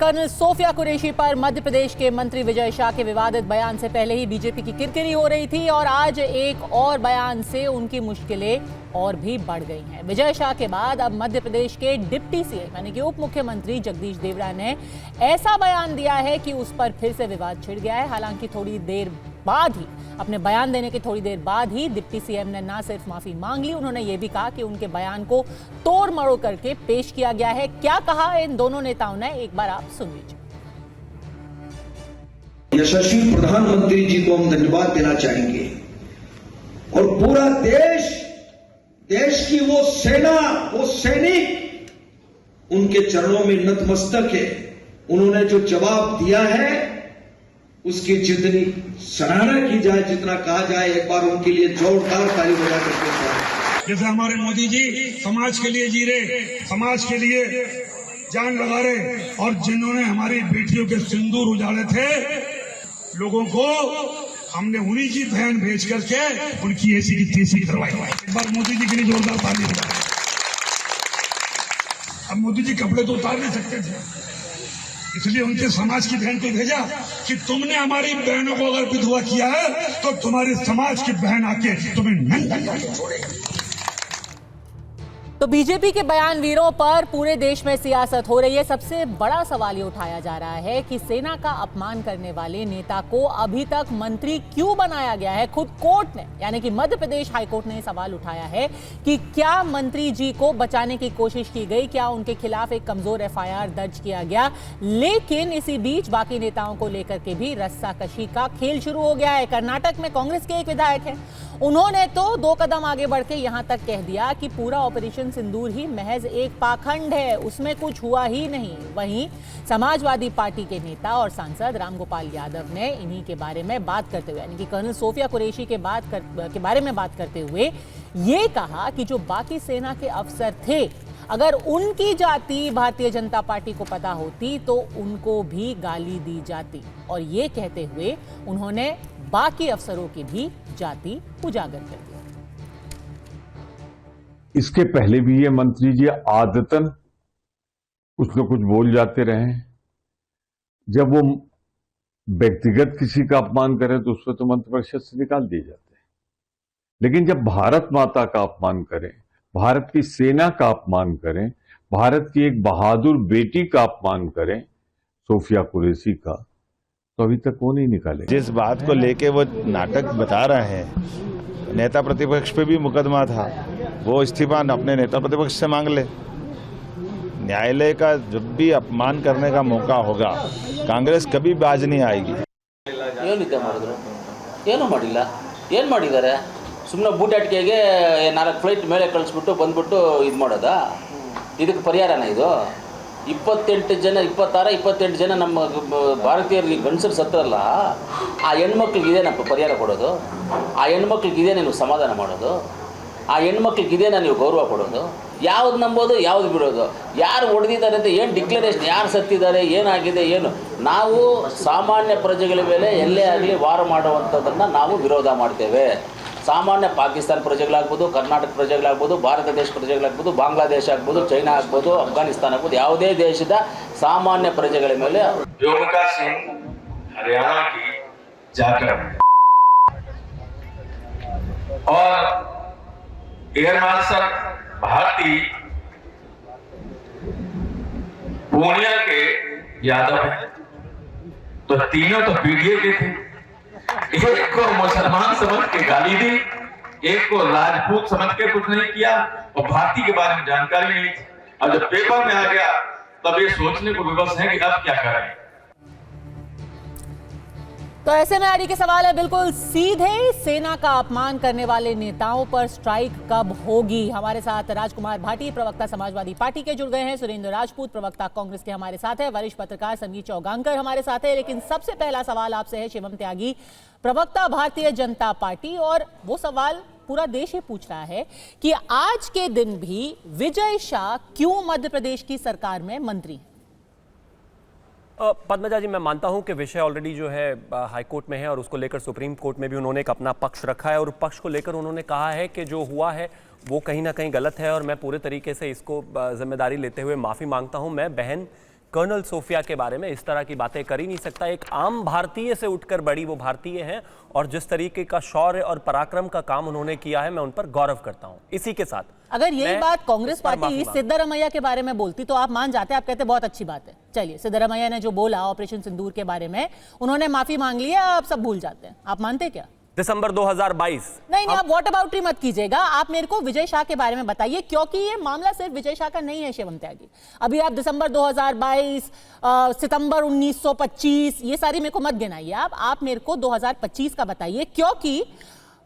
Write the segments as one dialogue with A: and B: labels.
A: Colonel Sophia Qureshi पर मध्य प्रदेश के मंत्री विजय शाह के विवादित बयान से पहले ही बीजेपी की किरकिरी हो रही थी और आज एक और बयान से उनकी मुश्किलें और भी बढ़ गई हैं। विजय शाह के बाद अब मध्य प्रदेश के डिप्टी सीएम यानी कि उप मुख्यमंत्री जगदीश देवड़ा ने ऐसा बयान दिया है कि उस पर फिर से विवाद छिड़ गया है। हालांकि थोड़ी देर बाद ही, अपने बयान देने के थोड़ी देर बाद ही डिप्टी सीएम ने ना सिर्फ माफी मांग ली, उन्होंने ये भी कहा कि उनके बयान को तोड़ मरोड़ करके पेश किया गया है। क्या कहा इन दोनों नेताओं ने, एक बार आप सुन लीजिए।
B: यशस्वी प्रधानमंत्री जी को हम धन्यवाद देना चाहेंगे और पूरा देश की वो सेना, वो सैनिक उनके चरणों में नतमस्तक है। उन्होंने जो जवाब दिया है उसकी जितनी सराहना की जाए, जितना कहा जाए, एक बार उनके लिए जोरदार ताली बजा करके।
C: जैसे हमारे मोदी जी समाज के लिए जी रहे, समाज के लिए जान लगा रहे और जिन्होंने हमारी बेटियों के सिंदूर उजाड़े थे, लोगों को हमने उन्हीं की बहन भेज करके उनकी ऐसी की तैसी करवाई। एक बार मोदी जी के लिए जोरदार ताली बजाएं। अब मोदी जी कपड़े तो उतार नहीं सकते थे, इसलिए उनके समाज की बहन को भेजा कि तुमने हमारी बहनों को अगर विधवा किया है तो तुम्हारे समाज की बहन आके तुम्हें नंगा करके छोड़ेगी।
A: तो बीजेपी के बयानवीरों पर पूरे देश में सियासत हो रही है। सबसे बड़ा सवाल ये उठाया जा रहा है कि सेना का अपमान करने वाले नेता को अभी तक मंत्री क्यों बनाया गया है। खुद कोर्ट ने, यानी कि मध्य प्रदेश हाईकोर्ट ने सवाल उठाया है कि क्या मंत्री जी को बचाने की कोशिश की गई, क्या उनके खिलाफ एक कमजोर एफआईआर दर्ज किया गया। लेकिन इसी बीच बाकी नेताओं को लेकर के भी रस्साकशी का खेल शुरू हो गया है। कर्नाटक में कांग्रेस के एक विधायक हैं, उन्होंने तो 2 कदम आगे बढ़ के यहां तक कह दिया कि पूरा ऑपरेशन सिंदूर ही महज एक पाखंड है, उसमें कुछ हुआ ही नहीं। वहीं समाजवादी पार्टी के नेता और सांसद रामगोपाल यादव ने इन्हीं के बारे में बात करते हुए, यानी कि कर्नल सोफिया कुरैशी के बारे में बात करते हुए ये कहा कि जो बाकी सेना के अफसर थे, अगर उनकी जाति भारतीय जनता पार्टी को पता होती तो उनको भी गाली दी जाती। और ये कहते हुए उन्होंने बाकी अफसरों की भी जाति उजागर कर दिया।
D: इसके पहले भी ये मंत्री जी आदतन कुछ न कुछ बोल जाते रहे। जब वो व्यक्तिगत किसी का अपमान करे तो उसको तो मंत्रिपरिषद से निकाल दिए जाते हैं, लेकिन जब भारत माता का अपमान करें, भारत की सेना का अपमान करें, भारत की एक बहादुर बेटी का अपमान करें, सोफिया कुरैशी का, तो अभी तक वो नहीं निकाले।
E: जिस बात को लेके वो नाटक बता रहे हैं, नेता प्रतिपक्ष पे भी मुकदमा था, वो इस्तीफा अपने नेता प्रतिपक्ष से मांग ले। न्यायालय का जब भी अपमान करने का मौका होगा, कांग्रेस कभी बाज नहीं आएगी।
F: ಸುಮ್ಮನೆ ಬೂಟಾಟಿಕೆಗೆ 4 ಫ್ಲೈಟ್ ಮೇಲೆ ಕಳಿಸ್ಬಿಟ್ಟು ಬಂದ್ಬಿಟ್ಟು ಇದು ಮಾಡೋದಾ? ಇದಕ್ಕೆ ಪರಿಹಾರನ ಇದು? 28 ಜನ ನಮ್ಮ ಭಾರತೀಯರಿಗೆ ಗಂಡಸರು ಸತ್ತರಲ್ಲ, ಆ ಹೆಣ್ಮಕ್ಳಿಗೆ ಇದೇನಪ್ಪ ಪರಿಹಾರ ಕೊಡೋದು? ಆ ಹೆಣ್ಮಕ್ಳಿಗೆ ಇದೇನೇನು ಸಮಾಧಾನ ಮಾಡೋದು? ಆ ಹೆಣ್ಮಕ್ಳಿಗೆ ಇದೇನ ನೀವು ಗೌರವ ಕೊಡೋದು? ಯಾವ್ದು ನಂಬೋದು, ಯಾವ್ದು ಬಿಡೋದು? ಯಾರು ಹೊಡೆದಿದ್ದಾರೆ ಅಂತ ಏನು ಡಿಕ್ಲರೇಷನ್, ಯಾರು ಸತ್ತಿದ್ದಾರೆ, ಏನಾಗಿದೆ, ಏನು? ನಾವು ಸಾಮಾನ್ಯ ಪ್ರಜೆಗಳ ಮೇಲೆ ಎಲ್ಲೇ ಆಗಲಿ ವಾರ ಮಾಡುವಂಥದ್ದನ್ನು ನಾವು ವಿರೋಧ ಮಾಡ್ತೇವೆ. ಸಾಮಾನ್ಯ ಪಾಕಿಸ್ತಾನ ಪ್ರಜೆಗಳಾಗ್ಬೋದು, ಕರ್ನಾಟಕ ಪ್ರಜೆಗಳಾಗ್ಬೋದು, ಭಾರತ ದೇಶ ಪ್ರಜೆಗಳಾಗ್ಬೋದು, ಬಾಂಗ್ಲಾದೇಶ ಆಗ್ಬೋದು, ಚೈನಾ ಆಗ್ಬೋದು, ಅಫ್ಘಾನಿಸ್ತಾನ ಆಗ್ಬೋದು, ಯಾವುದೇ ದೇಶದ ಸಾಮಾನ್ಯ ಪ್ರಜೆಗಳ ಮೇಲೆ
G: व्योमिका सिंह हरियाणा की जाकर और एयर मार्शल भारती पूर्णिया के यादव हैं, तो तीनों तो पीडीए के थे। एक को मुसलमान समझ के गाली दी, एक को राजपूत समझ के कुछ नहीं किया और भारती के बारे में जानकारी नहीं थी। और जब पेपर में आ गया तब ये सोचने को विवश है कि अब क्या करें।
A: तो ऐसे में आगे के सवाल है बिल्कुल सीधे, सेना का अपमान करने वाले नेताओं पर स्ट्राइक कब होगी? हमारे साथ राजकुमार भाटी, प्रवक्ता समाजवादी पार्टी के जुड़ गए हैं। सुरेंद्र राजपूत, प्रवक्ता कांग्रेस के हमारे साथ है। वरिष्ठ पत्रकार संगीत चौगांकर हमारे साथ है। लेकिन सबसे पहला सवाल आपसे है शिवम त्यागी, प्रवक्ता भारतीय जनता पार्टी, और वो सवाल पूरा देश ही पूछ रहा है कि आज के दिन भी विजय शाह क्यों मध्य प्रदेश की सरकार में मंत्री हैं?
H: पद्मजा जी, मैं मानता हूं कि विषय ऑलरेडी जो है हाई कोर्ट में है और उसको लेकर सुप्रीम कोर्ट में भी उन्होंने एक अपना पक्ष रखा है और पक्ष को लेकर उन्होंने कहा है कि जो हुआ है वो कहीं ना कहीं गलत है और मैं पूरे तरीके से इसको जिम्मेदारी लेते हुए माफ़ी मांगता हूं। मैं बहन कर्नल सोफिया के बारे में इस तरह की बातें कर ही नहीं सकता। एक आम भारतीय से उठकर बड़ी वो भारतीय हैं और जिस तरीके का शौर्य और पराक्रम का काम उन्होंने किया है, मैं उन पर गौरव करता हूं। इसी के साथ
A: अगर यही
H: मैं
A: बात कांग्रेस
H: इस पर माफी
A: पार्टी
H: मांगता हूं।
A: सिद्धरामैया के बारे में बोलती तो आप मान जाते, आप कहते बहुत अच्छी बात है। चलिए, सिद्धरामैया ने जो बोला ऑपरेशन सिंदूर के बारे में, उन्होंने माफी मांग ली है, आप सब भूल जाते हैं। आप मानते क्या?
H: दिसंबर 2022
A: नहीं, आप वॉट अबाउटरी मत कीजिएगा। आप मेरे को विजय शाह के बारे में बताइए, क्योंकि ये मामला सिर्फ विजय शाह का नहीं है शिवम त्यागी। अभी आप दिसंबर 2022, सितंबर 1925, ये सारी मेरे को मत गिनाइए। आप मेरे को 2025 का बताइए, क्योंकि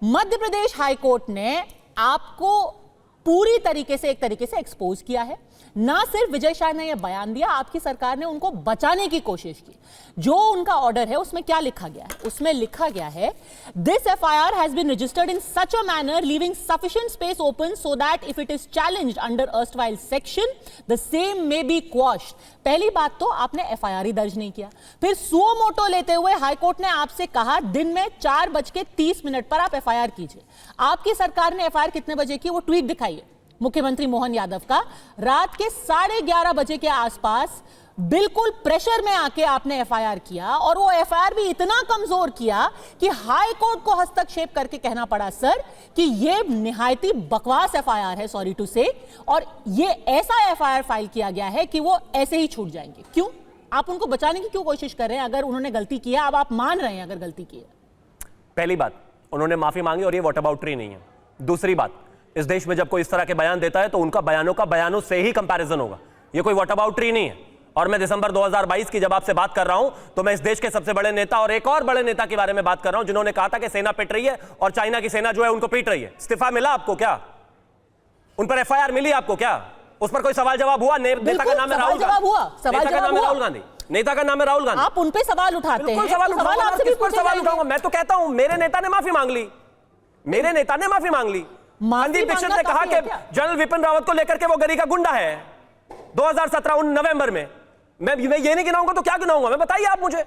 A: मध्य प्रदेश हाई कोर्ट ने आपको पूरी तरीके से एक्सपोज किया है। ना सिर्फ विजय शाह ने यह बयान दिया, आपकी सरकार ने उनको बचाने की कोशिश की। जो उनका ऑर्डर है उसमें क्या लिखा गया है? उसमें लिखा गया है, this FIR has been registered in such a manner leaving sufficient space open so that if it is challenged under erstwhile section the same may be quashed. पहली बात तो आपने एफआईआर ही दर्ज नहीं किया। फिर सुओ मोटो लेते हुए हाईकोर्ट ने आपसे कहा दिन में 4:30 पर आप एफआईआर कीजिए। आपकी सरकार ने एफआईआर कितने बजे की? वो ट्वीट दिखाइए मुख्यमंत्री मोहन यादव का। रात के 11:30 बजे के आसपास बिल्कुल प्रेशर में आके आपने एफआईआर किया, और वो एफआईआर भी इतना कमजोर किया कि हाई कोर्ट को हस्तक्षेप करके कहना पड़ा सर कि ये निहायती बकवास एफआईआर है, सॉरी टू से, और ये ऐसा एफआईआर फाइल किया गया है कि वो ऐसे ही छूट जाएंगे। क्यों? आप उनको बचाने की क्यों कोशिश कर रहे हैं? अगर उन्होंने गलती की है, अब आप मान रहे हैं अगर गलती की है।
H: पहली बात, उन्होंने माफी मांगी और ये वॉट अबाउटरी नहीं है। दूसरी बात, इस देश में जब कोई इस तरह के बयान देता है तो उनका बयानों का बयानों से ही कंपैरिजन होगा। ये कोई वॉट अबाउटरी नहीं है। और मैं दिसंबर 2022 की जब आपसे बात कर रहा हूं तो मैं इस देश के सबसे बड़े नेता और एक और बड़े नेता के बारे में बात कर रहा हूं जिन्होंने कहा था कि सेना पिट रही है और चाइना की सेना जो है उनको पीट रही है। इस्तीफा मिला आपको क्या? उन पर एफआईआर मिली आपको क्या? उस पर कोई सवाल जवाब हुआ? नेता का नाम है राहुल गांधी। नेता का नाम है राहुल गांधी। नेता का नाम है राहुल गांधी।
A: आप उन पे सवाल उठाते हैं।
H: सवाल उठाऊंगा। मैं तो कहता हूं मेरे नेता ने माफी मांग ली। मेरे नेता ने माफी मांग ली। मनदीप दीक्षित ने कहा कि जनरल विपिन रावत को लेकर के वो गरी का गुंडा है 2017 नवंबर में। मैं ये नहीं गिनाऊंगा तो क्या गिनाऊंगा मैं? बताइए आप मुझे।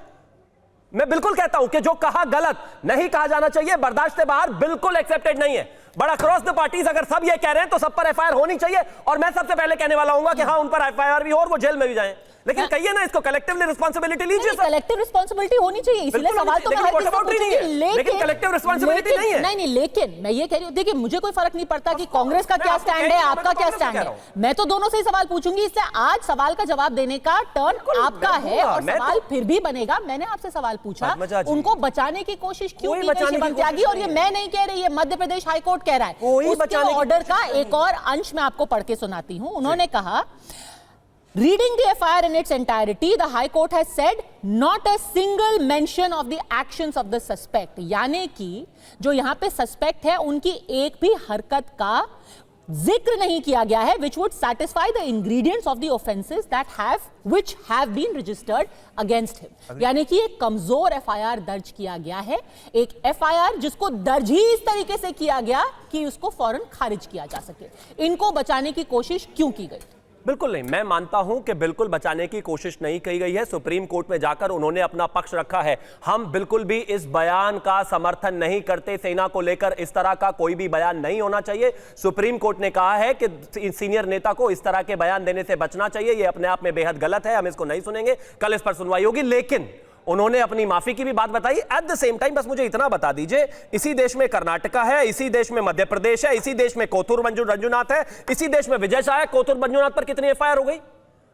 H: मैं बिल्कुल कहता हूं कि जो कहा गलत नहीं कहा जाना चाहिए, बर्दाश्त से बाहर, बिल्कुल एक्सेप्टेड नहीं है। बड़ा क्रॉस द पार्टीज अगर सब ये कह रहे हैं तो सब पर एफआईआर होनी चाहिए, और मैं सबसे पहले कहने वाला हूं कि हाँ उन पर एफआईआर भी हो और वो जेल में भी जाएं। लेकिन कहिए ना इसको कलेक्टिवली रिस्पांसिबिलिटी लीजिए।
A: कलेक्टिव रिस्पांसिबिलिटी होनी चाहिए, इसलिए सवाल तो मैं हर किसी से पूछूंगी।
H: लेकिन कलेक्टिव रिस्पांसिबिलिटी नहीं है।
A: नहीं, लेकिन मैं ये कह रही हूं, देखिए मुझे कोई फर्क नहीं पड़ता कि कांग्रेस का क्या स्टैंड है, आपका क्या स्टैंड है। मैं तो दोनों से ही सवाल पूछूंगी, इसलिए आज सवाल का जवाब देने का टर्न आपका है और सवाल फिर भी बनेगा। मैंने आपसे सवाल पूछा, उनको बचाने की कोशिश क्यों की गई शिवम त्यागी? और ये मैं नहीं कह रही, ये मध्य प्रदेश हाईकोर्ट कह रहा है। उसके ऑर्डर का एक और अंश मैं आपको पढ़ के सुनाती हूं। उन्होंने कहा, reading the FIR in its entirety, the High Court has said not a single mention of the actions of the suspect। यानी कि जो यहां पे सस्पेक्ट है उनकी एक भी हरकत का जिक्र नहीं किया गया है, which would satisfy the ingredients of the offenses which have been registered against him। यानी कि एक कमजोर FIR दर्ज किया गया है, एक FIR जिसको दर्ज ही इस तरीके से किया गया कि उसको फौरन खारिज किया जा सके। इनको बचाने की कोशिश क्यों की गई?
H: बिल्कुल नहीं। मैं मानता हूं कि बिल्कुल बचाने की कोशिश नहीं की गई है। सुप्रीम कोर्ट में जाकर उन्होंने अपना पक्ष रखा है। हम बिल्कुल भी इस बयान का समर्थन नहीं करते। सेना को लेकर इस तरह का कोई भी बयान नहीं होना चाहिए। सुप्रीम कोर्ट ने कहा है कि सीनियर नेता को इस तरह के बयान देने से बचना चाहिए। यह अपने आप में बेहद गलत है। हम इसको नहीं सुनेंगे। कल इस पर सुनवाई होगी। लेकिन उन्होंने अपनी माफी की भी बात बताई। एट द सेम टाइम बस मुझे इतना बता दीजिए, इसी देश में कर्नाटका है, इसी देश में मध्य प्रदेश है, इसी देश में कोथूर मंजुनाथ है, इसी देश में विजय शाह है। कोथूर मंजुनाथ पर कितनी एफआईआर हो गई?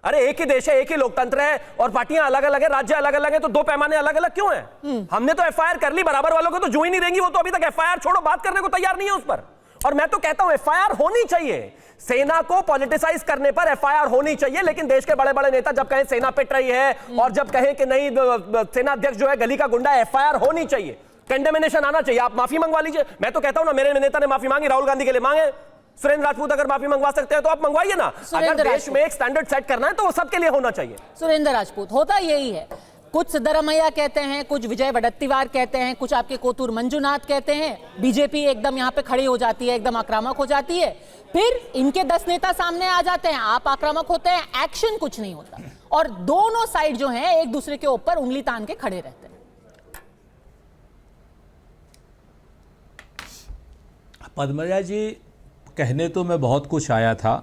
H: अरे एक ही देश है, एक ही लोकतंत्र है, और पार्टियां अलग अलग है, राज्य अलग अलग है, तो दो पैमाने अलग अलग क्यों है? हमने तो एफआईआर कर ली, बराबर वालों को तो जो ही नहीं रहेंगी, वो तो अभी तक एफआईआर छोड़ो बात करने को तैयार नहीं है उस पर। और मैं तो कहता हूं एफआईआर होनी चाहिए। सेना को पॉलिटिसाइज करने पर एफआईआर होनी चाहिए, लेकिन देश के बड़े बड़े नेता जब कहें सेना पिट रही है और जब कहें कि नहीं सेना अध्यक्ष जो है गली का गुंडा, एफआईआर होनी चाहिए, कंडेमिनेशन आना चाहिए। आप माफी मंगवा लीजिए। मैं तो कहता हूं ना, मेरे नेता ने माफी मांगी, राहुल गांधी के लिए मांगे। सुरेंद्र राजपूत अगर माफी मंगवा सकते हैं तो आप मंगवाइए ना। अगर देश में एक स्टैंडर्ड सेट करना है तो वो सबके लिए होना चाहिए।
A: सुरेंद्र राजपूत, होता यही है, कुछ सिद्धरामैया कहते हैं, कुछ विजय वड़त्तीवार कहते हैं, कुछ आपके कोथूर मंजुनाथ कहते हैं। बीजेपी एकदम यहां पे खड़ी हो जाती है, एकदम आक्रामक हो जाती है। फिर इनके 10 नेता सामने आ जाते हैं, आप आक्रामक होते हैं, एक्शन कुछ नहीं होता, और दोनों साइड जो हैं एक दूसरे के ऊपर उंगली तान के खड़े रहते हैं।
I: पद्मजा जी, कहने तो मैं बहुत कुछ आया था,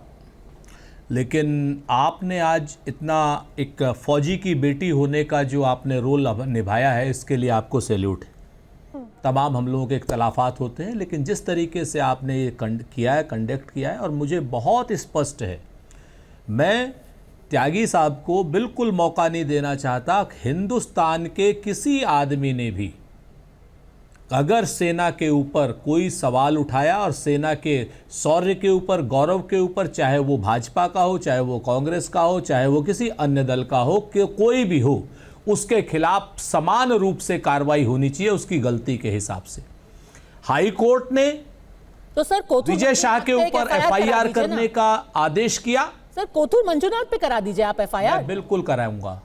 I: लेकिन आपने आज इतना एक फौजी की बेटी होने का जो आपने रोल निभाया है, इसके लिए आपको सैल्यूट है। तमाम हम लोगों के इख्तलाफात होते हैं, लेकिन जिस तरीके से आपने ये कंडक्ट किया है, और मुझे बहुत स्पष्ट है, मैं त्यागी साहब को बिल्कुल मौका नहीं देना चाहता। हिंदुस्तान के किसी आदमी ने भी अगर सेना के ऊपर कोई सवाल उठाया और सेना के शौर्य के ऊपर, गौरव के ऊपर, चाहे वो भाजपा का हो, चाहे वो कांग्रेस का हो, चाहे वो किसी अन्य दल का हो, कि कोई भी हो, उसके खिलाफ समान रूप से कार्रवाई होनी चाहिए उसकी गलती के हिसाब से। हाई कोर्ट ने
A: तो सर
I: विजय शाह के ऊपर एफआईआर करने का आदेश किया।
A: सर कोथूर मंजूनाथ पे करा दीजिए आप एफआईआर।
I: बिल्कुल कराऊंगा।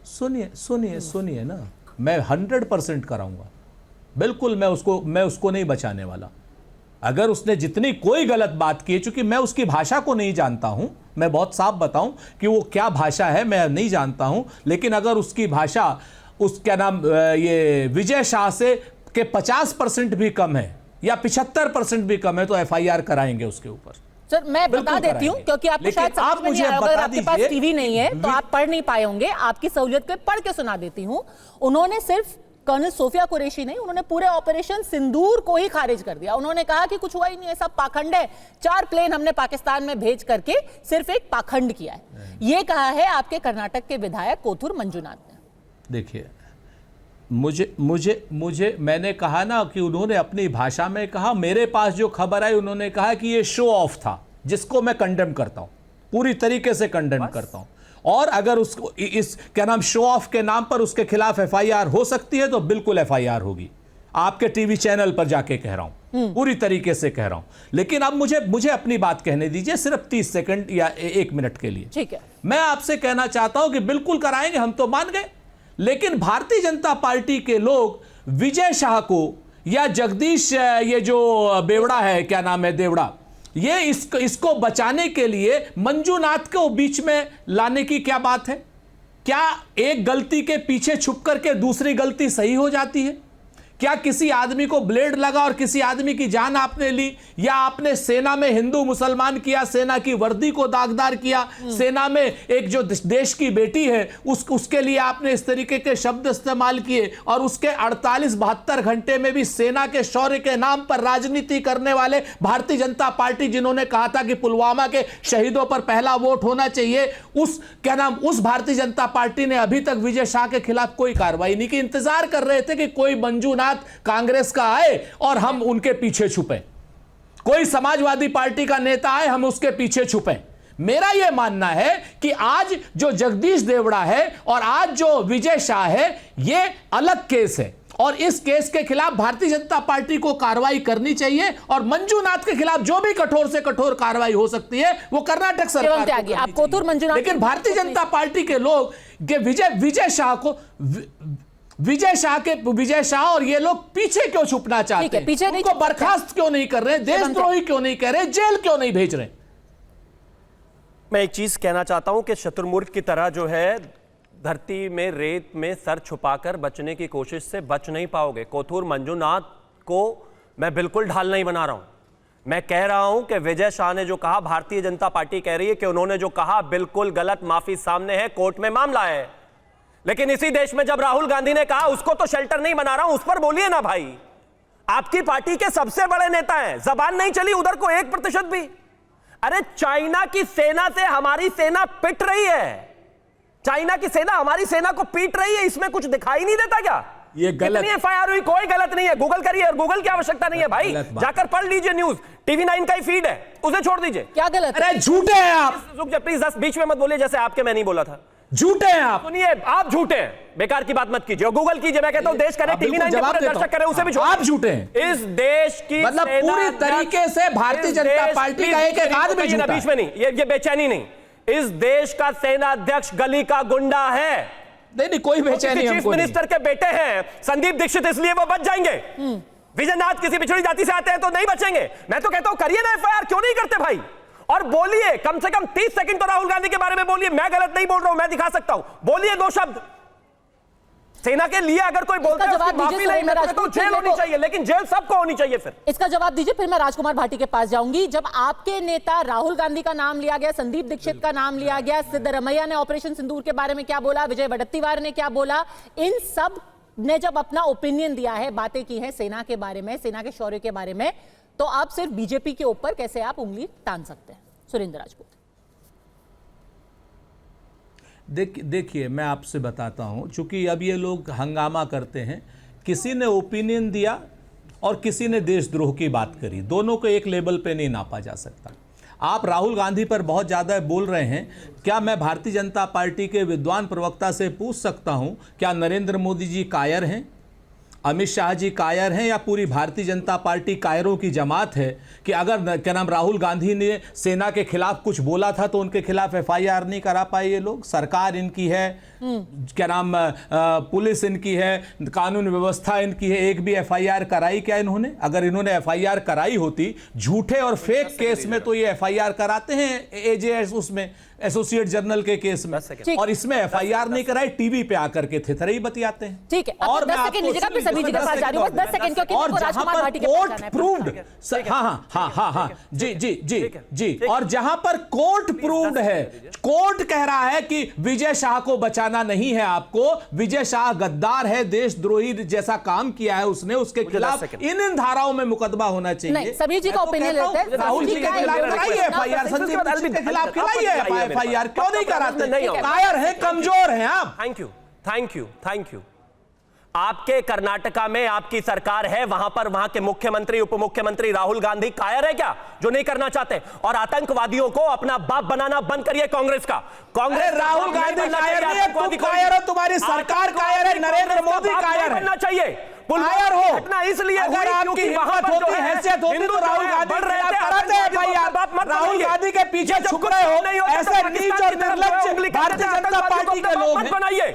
I: सुनिए ना, मैं 100% कराऊंगा। बिल्कुल मैं उसको नहीं बचाने वाला। अगर उसने जितनी कोई गलत बात की है, चूंकि मैं उसकी भाषा को नहीं जानता हूं, मैं बहुत साफ बताऊं कि वो क्या भाषा है मैं नहीं जानता हूं, लेकिन अगर उसकी भाषा क्या नाम ये विजय शाह से के 50% भी कम है या 75% भी कम है, तो एफआईआर कराएंगे उसके ऊपर।
A: सर मैं बता देती हूँ, क्योंकि आपको शायद समझ में नहीं आया, अगर आपके पास टीवी नहीं है तो आप पढ़ नहीं पाए होंगे। आपकी सहूलियत पे पढ़ के सुना देती हूँ। उन्होंने सिर्फ कर्नल सोफिया कुरैशी नहीं, उन्होंने पूरे ऑपरेशन सिंदूर को ही खारिज कर दिया। उन्होंने कहा कि कुछ हुआ ही नहीं है, सब पाखंड है। 4 प्लेन हमने पाकिस्तान में भेज करके सिर्फ एक पाखंड किया है, ये कहा है आपके कर्नाटक के विधायक कोथूर मंजूनाथ ने।
I: देखिए, मुझे मैंने कहा ना कि उन्होंने अपनी भाषा में कहा, मेरे पास जो खबर आई उन्होंने कहा कि ये शो ऑफ था, जिसको मैं कंडेम करता हूं, पूरी तरीके से कंडेम करता हूं। और अगर उसको इस क्या नाम शो ऑफ के नाम पर उसके खिलाफ एफआईआर हो सकती है तो बिल्कुल एफआईआर होगी। आपके टीवी चैनल पर जाके कह रहा हूं, पूरी तरीके से कह रहा हूं। लेकिन अब मुझे अपनी बात कहने दीजिए, सिर्फ 30 सेकंड या 1 मिनट के लिए।
A: ठीक है, मैं
I: आपसे कहना चाहता हूं कि बिल्कुल कराएंगे, हम तो मान गए। लेकिन भारतीय जनता पार्टी के लोग विजय शाह को या जगदीश, ये जो बेवड़ा है, क्या नाम है, देवड़ा, ये इसको बचाने के लिए मंजूनाथ को बीच में लाने की क्या बात है? क्या एक गलती के पीछे छुप करके दूसरी गलती सही हो जाती है? क्या किसी आदमी को ब्लेड लगा और किसी आदमी की जान आपने ली, या आपने सेना में हिंदू मुसलमान किया, सेना की वर्दी को दागदार किया, सेना में एक जो देश की बेटी है उसके लिए आपने इस तरीके के शब्द इस्तेमाल किए, और उसके 48-72 घंटे में भी सेना के शौर्य के नाम पर राजनीति करने वाले भारतीय जनता पार्टी, जिन्होंने कहा था कि पुलवामा के शहीदों पर पहला वोट होना चाहिए, उस भारतीय जनता पार्टी ने अभी तक विजय शाह के खिलाफ कोई कार्रवाई नहीं की। इंतजार कर रहे थे कि कोई मंजूनाथ कांग्रेस का आए और हम उनके पीछे छुपे, कोई समाजवादी पार्टी का नेता आए, हम उसके पीछे छुपे। मेरा यह मानना है कि आज जो जगदीश देवड़ा है और आज जो विजय शाह है, यह अलग केस है, और इस केस के खिलाफ भारतीय जनता पार्टी को कार्रवाई करनी चाहिए, और मंजूनाथ के खिलाफ जो भी कठोर से कठोर कार्रवाई हो सकती है वो कर्नाटक सरकार को।
A: आप कोथूर मंजूनाथ,
I: लेकिन भारतीय जनता पार्टी के लोग विजय शाह और ये लोग पीछे क्यों छुपना चाहते हैं?
A: पीछे नहीं,
I: उनको बर्खास्त क्यों नहीं कर रहे, देशद्रोही क्यों नहीं कह रहे, जेल क्यों नहीं भेज रहे?
H: मैं एक चीज कहना चाहता हूं कि शत्रुमुर्ग की तरह जो है धरती में रेत में सर छुपाकर बचने की कोशिश से बच नहीं पाओगे। कोथूर मंजूनाथ को मैं बिल्कुल ढाल नहीं बना रहा हूं। मैं कह रहा हूं कि विजय शाह ने जो कहा, भारतीय जनता पार्टी कह रही है कि उन्होंने जो कहा बिल्कुल गलत, माफी सामने है, कोर्ट में मामला है। लेकिन इसी देश में जब राहुल गांधी ने कहा उसको तो शेल्टर नहीं बना रहा हूं, उस पर बोलिए ना भाई। आपकी पार्टी के सबसे बड़े नेता हैं, जबान नहीं चली उधर को 1% भी। अरे चाइना की सेना से हमारी सेना पिट रही है, चाइना की सेना हमारी सेना को पीट रही है, इसमें कुछ दिखाई नहीं देता क्या?
I: ये गलत
H: एफआईआर हुई, कोई गलत नहीं है। गूगल करिए, और गूगल की आवश्यकता नहीं है भाई, जाकर पढ़ लीजिए न्यूज, TV9 का ही फीड है, उसे छोड़ दीजिए।
A: क्या गलत?
I: अरे झूठे हैं आप,
H: रुक जा प्लीज, 10 बीच में मत बोलिए जैसे आपके मैं नहीं बोला था।
I: झूठे हैं आप,
H: सुनिए, आप झूठे हैं, बेकार की बात मत कीजिए। और गूगल कीजिए, मैं कहता हूं देश करे, TV9 के पूरे दर्शक करे, उसे भी छोड़।
I: आप झूठे हैं,
H: इस देश की
I: मतलब पूरी तरीके से भारतीय जनता पार्टी का एक आदमी झूठा है।
H: बीच में नहीं, ये बेचैनी नहीं, इस देश का सेना अध्यक्ष गली का गुंडा है।
I: नहीं, कोई बेचैनी
H: चीफ मिनिस्टर के बेटे हैं संदीप दीक्षित, इसलिए वो बच जाएंगे। विजयनाथ किसी पिछड़ी जाति से आते हैं तो नहीं बचेंगे। मैं तो कहता हूं करिए ना एफआईआर, क्यों नहीं करते भाई? और बोलिए, कम से कम 30 सेकंड तो राहुल गांधी के बारे में बोलिए। मैं गलत नहीं बोल रहा हूं, मैं दिखा सकता हूं, बोलिए 2 शब्द। सेना के लिए अगर कोई बोलता है उसकी माफी नहीं मिलती तो जेल होनी चाहिए, लेकिन जेल सबको होनी चाहिए। फिर
A: इसका जवाब दीजिए, फिर मैं राजकुमार भाटी के पास जाऊंगी। जब आपके नेता राहुल गांधी का नाम लिया गया, संदीप दीक्षित का नाम लिया गया, सिद्धरमैया ने ऑपरेशन सिंदूर के बारे में क्या बोला, विजय वडेट्टीवार ने क्या बोला, इन सब ने जब अपना ओपिनियन दिया है, बातें की है सेना के बारे में, सेना के शौर्य के बारे में, तो आप सिर्फ बीजेपी के ऊपर कैसे आप उंगली तान सकते हैं? सुरेंद्र राजपूत।
I: देखिए मैं आपसे बताता हूं, चूंकि अब ये लोग हंगामा करते हैं, किसी ने ओपिनियन दिया और किसी ने देशद्रोह की बात करी, दोनों को एक लेवल पे नहीं नापा जा सकता। आप राहुल गांधी पर बहुत ज़्यादा बोल रहे हैं, क्या मैं भारतीय जनता पार्टी के विद्वान प्रवक्ता से पूछ सकता हूं, क्या नरेंद्र मोदी जी कायर हैं, अमित शाह जी कायर हैं, या पूरी भारतीय जनता पार्टी कायरों की जमात है कि अगर क्या नाम राहुल गांधी ने सेना के खिलाफ कुछ बोला था तो उनके खिलाफ एफआईआर नहीं करा पाए ये लोग? सरकार इनकी है, क्या नाम पुलिस इनकी है, कानून व्यवस्था इनकी है, एक भी एफआईआर कराई क्या इन्होंने? अगर इन्होंने एफआईआर कराई होती झूठे और फेक केस में तो ये एफआईआर कराते हैं एजेएस, उसमें एसोसिएट जर्नल के केस में, और इसमें एफआईआर नहीं कराई, टीवी पे आकर के थेथरे ही बतियाते हैं।
A: ठीक है,
I: और मैं
A: सभी जी के पास जा रही हूं, 10 सेकंड, क्योंकि
I: और
A: मुझे
I: जहां
A: राजकुमार
I: पर
A: भाटी के
I: कोर्ट
A: पास जाना है।
I: प्रूव्ड, हाँ जी, और जहां पर कोर्ट प्रूव्ड है, कोर्ट कह रहा है कि विजय शाह को बचाना नहीं है आपको, विजय शाह गद्दार है, देशद्रोही जैसा काम किया है उसने, उसके खिलाफ इन धाराओं में मुकदमा होना चाहिए।
A: नहीं, सभी जी का ओपिनियन लेते हैं।
I: राहुल जी के खिलाफ कराइए एफआईआर, संदीप दीक्षित के खिलाफ कराइए एफआईआर, क्यों नहीं कराते? कायर है, कमजोर है आप।
H: Thank you. आपके कर्नाटका में आपकी सरकार है, वहां पर वहां के मुख्यमंत्री उप मुख्यमंत्री राहुल गांधी कायर है क्या, जो नहीं करना चाहते? और आतंकवादियों को अपना बाप बनाना बंद करिए कांग्रेस का। कांग्रेस
I: राहुल गांधी कायर नहीं है, तुम कायर हो, तुम्हारी सरकार कायर है, नरेंद्र मोदी कायर है।
H: चाहिए
I: कायर हो
H: इतना इसलिए,
I: अगर आपकी हिम्मत होती, हैसियत होती तो राहुल गांधी राहुल गांधी के पीछे छुप रहे हो, ऐसे नीच और निर्लज्ज भारतीय जनता पार्टी के लोग
H: बनाइए।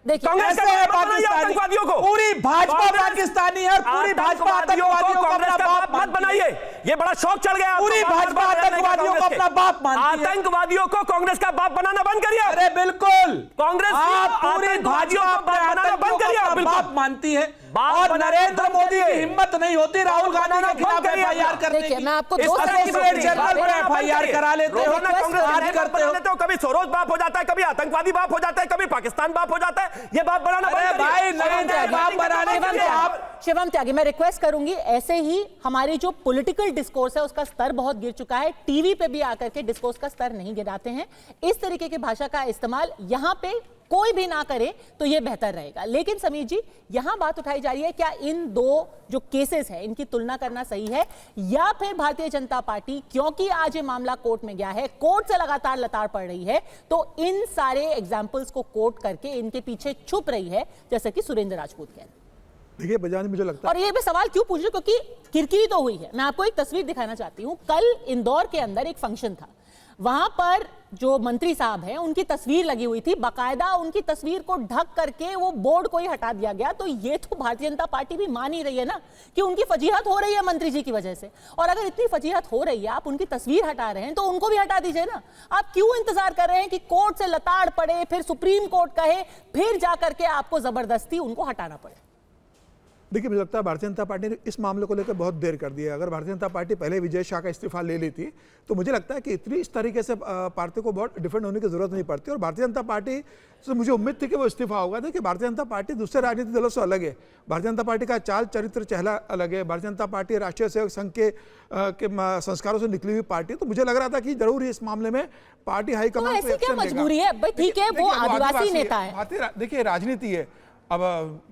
A: देखिए
H: आतंकवादियों को,
I: पूरी भाजपा पाकिस्तानी है और पूरी भाजपा आतंकवादियों को अपना बाप
H: मत बनाइए। ये बड़ा शौक चढ़ गया,
I: पूरी भाजपा आतंकवादियों को अपना बाप मानती है।
H: आतंकवादियों को कांग्रेस का बाप बनाना बंद करिए।
I: अरे बिल्कुल,
H: कांग्रेस
I: पूरी भाजपा बाप मानती है, और नरेंद्र मोदी की हिम्मत नहीं होती राहुल गांधी के खिलाफ एफआईआर करने की।
A: मैं आपको
I: जनरल पर एफआईआर करा लेते हो,
H: कांग्रेस करते हो, कभी सरोज बाप हो जाता है, कभी आतंकवादी बाप हो जाता है, कभी पाकिस्तान बाप हो जाता है। ये बाप बनाना
I: भाई नरेंद्र बाप बनाने के लिए आप।
A: शिवम त्यागी, मैं रिक्वेस्ट करूंगी, ऐसे ही हमारी जो पॉलिटिकल डिस्कोर्स है उसका स्तर बहुत गिर चुका है, टीवी पे भी आकर के डिस्कोर्स का स्तर नहीं गिराते हैं। इस तरीके की भाषा का इस्तेमाल यहां पे कोई भी ना करे तो यह बेहतर रहेगा। लेकिन समीर जी, यहां बात उठाई जा रही है, क्या इन दो जो केसेस है इनकी तुलना करना सही है, या फिर भारतीय जनता पार्टी, क्योंकि आज ये मामला कोर्ट में गया है, कोर्ट से लगातार लताड़ पड़ रही है, तो इन सारे एग्जाम्पल्स को कोट करके इनके पीछे छुप रही है, जैसे कि सुरेंद्र राजपूत कह रहे हैं?
J: देखिए बजाने मुझे लगता है,
A: और ये मैं सवाल क्यों पूछ रही हूं, क्योंकि किरकिरी तो हुई है। मैं आपको एक तस्वीर दिखाना चाहती हूं। कल इंदौर के अंदर एक फंक्शन था, वहां पर जो मंत्री साहब हैं उनकी तस्वीर लगी हुई थी, बाकायदा उनकी तस्वीर को ढक करके वो बोर्ड को ही हटा दिया गया। तो ये तो भारतीय जनता पार्टी भी मान ही रही है ना कि उनकी फजीहत हो रही है मंत्री जी की वजह से। और अगर इतनी फजीहत हो रही है, आप उनकी तस्वीर हटा रहे हैं, तो उनको भी हटा दीजिए ना। आप क्यों इंतजार कर रहे हैं कि कोर्ट से लताड़ पड़े, फिर सुप्रीम कोर्ट कहे, फिर जाकर के आपको जबरदस्ती उनको हटाना पड़े?
J: देखिए मुझे लगता है भारतीय जनता पार्टी ने इस मामले को लेकर बहुत देर कर दी है। अगर भारतीय जनता पार्टी पहले विजय शाह का इस्तीफा ले लेती तो मुझे लगता है कि इतनी इस तरीके से पार्टी को बहुत डिफेंड होने की जरूरत नहीं पड़ती। और भारतीय जनता पार्टी से मुझे उम्मीद थी कि वो इस्तीफा होगा। देखिए भारतीय जनता पार्टी दूसरे राजनीतिक दलों से अलग है। भारतीय जनता पार्टी का चाल चरित्र चेहरा अलग है। भारतीय जनता पार्टी राष्ट्रीय सेवक संघ के संस्कारों से निकली हुई पार्टी। तो मुझे लग रहा था कि जरूर इस मामले में पार्टी हाईकमान
A: को एक्शन लेगा। मजबूरी है भाई, ठीक है, वो आदिवासी नेता है।
J: देखिए राजनीति है। अब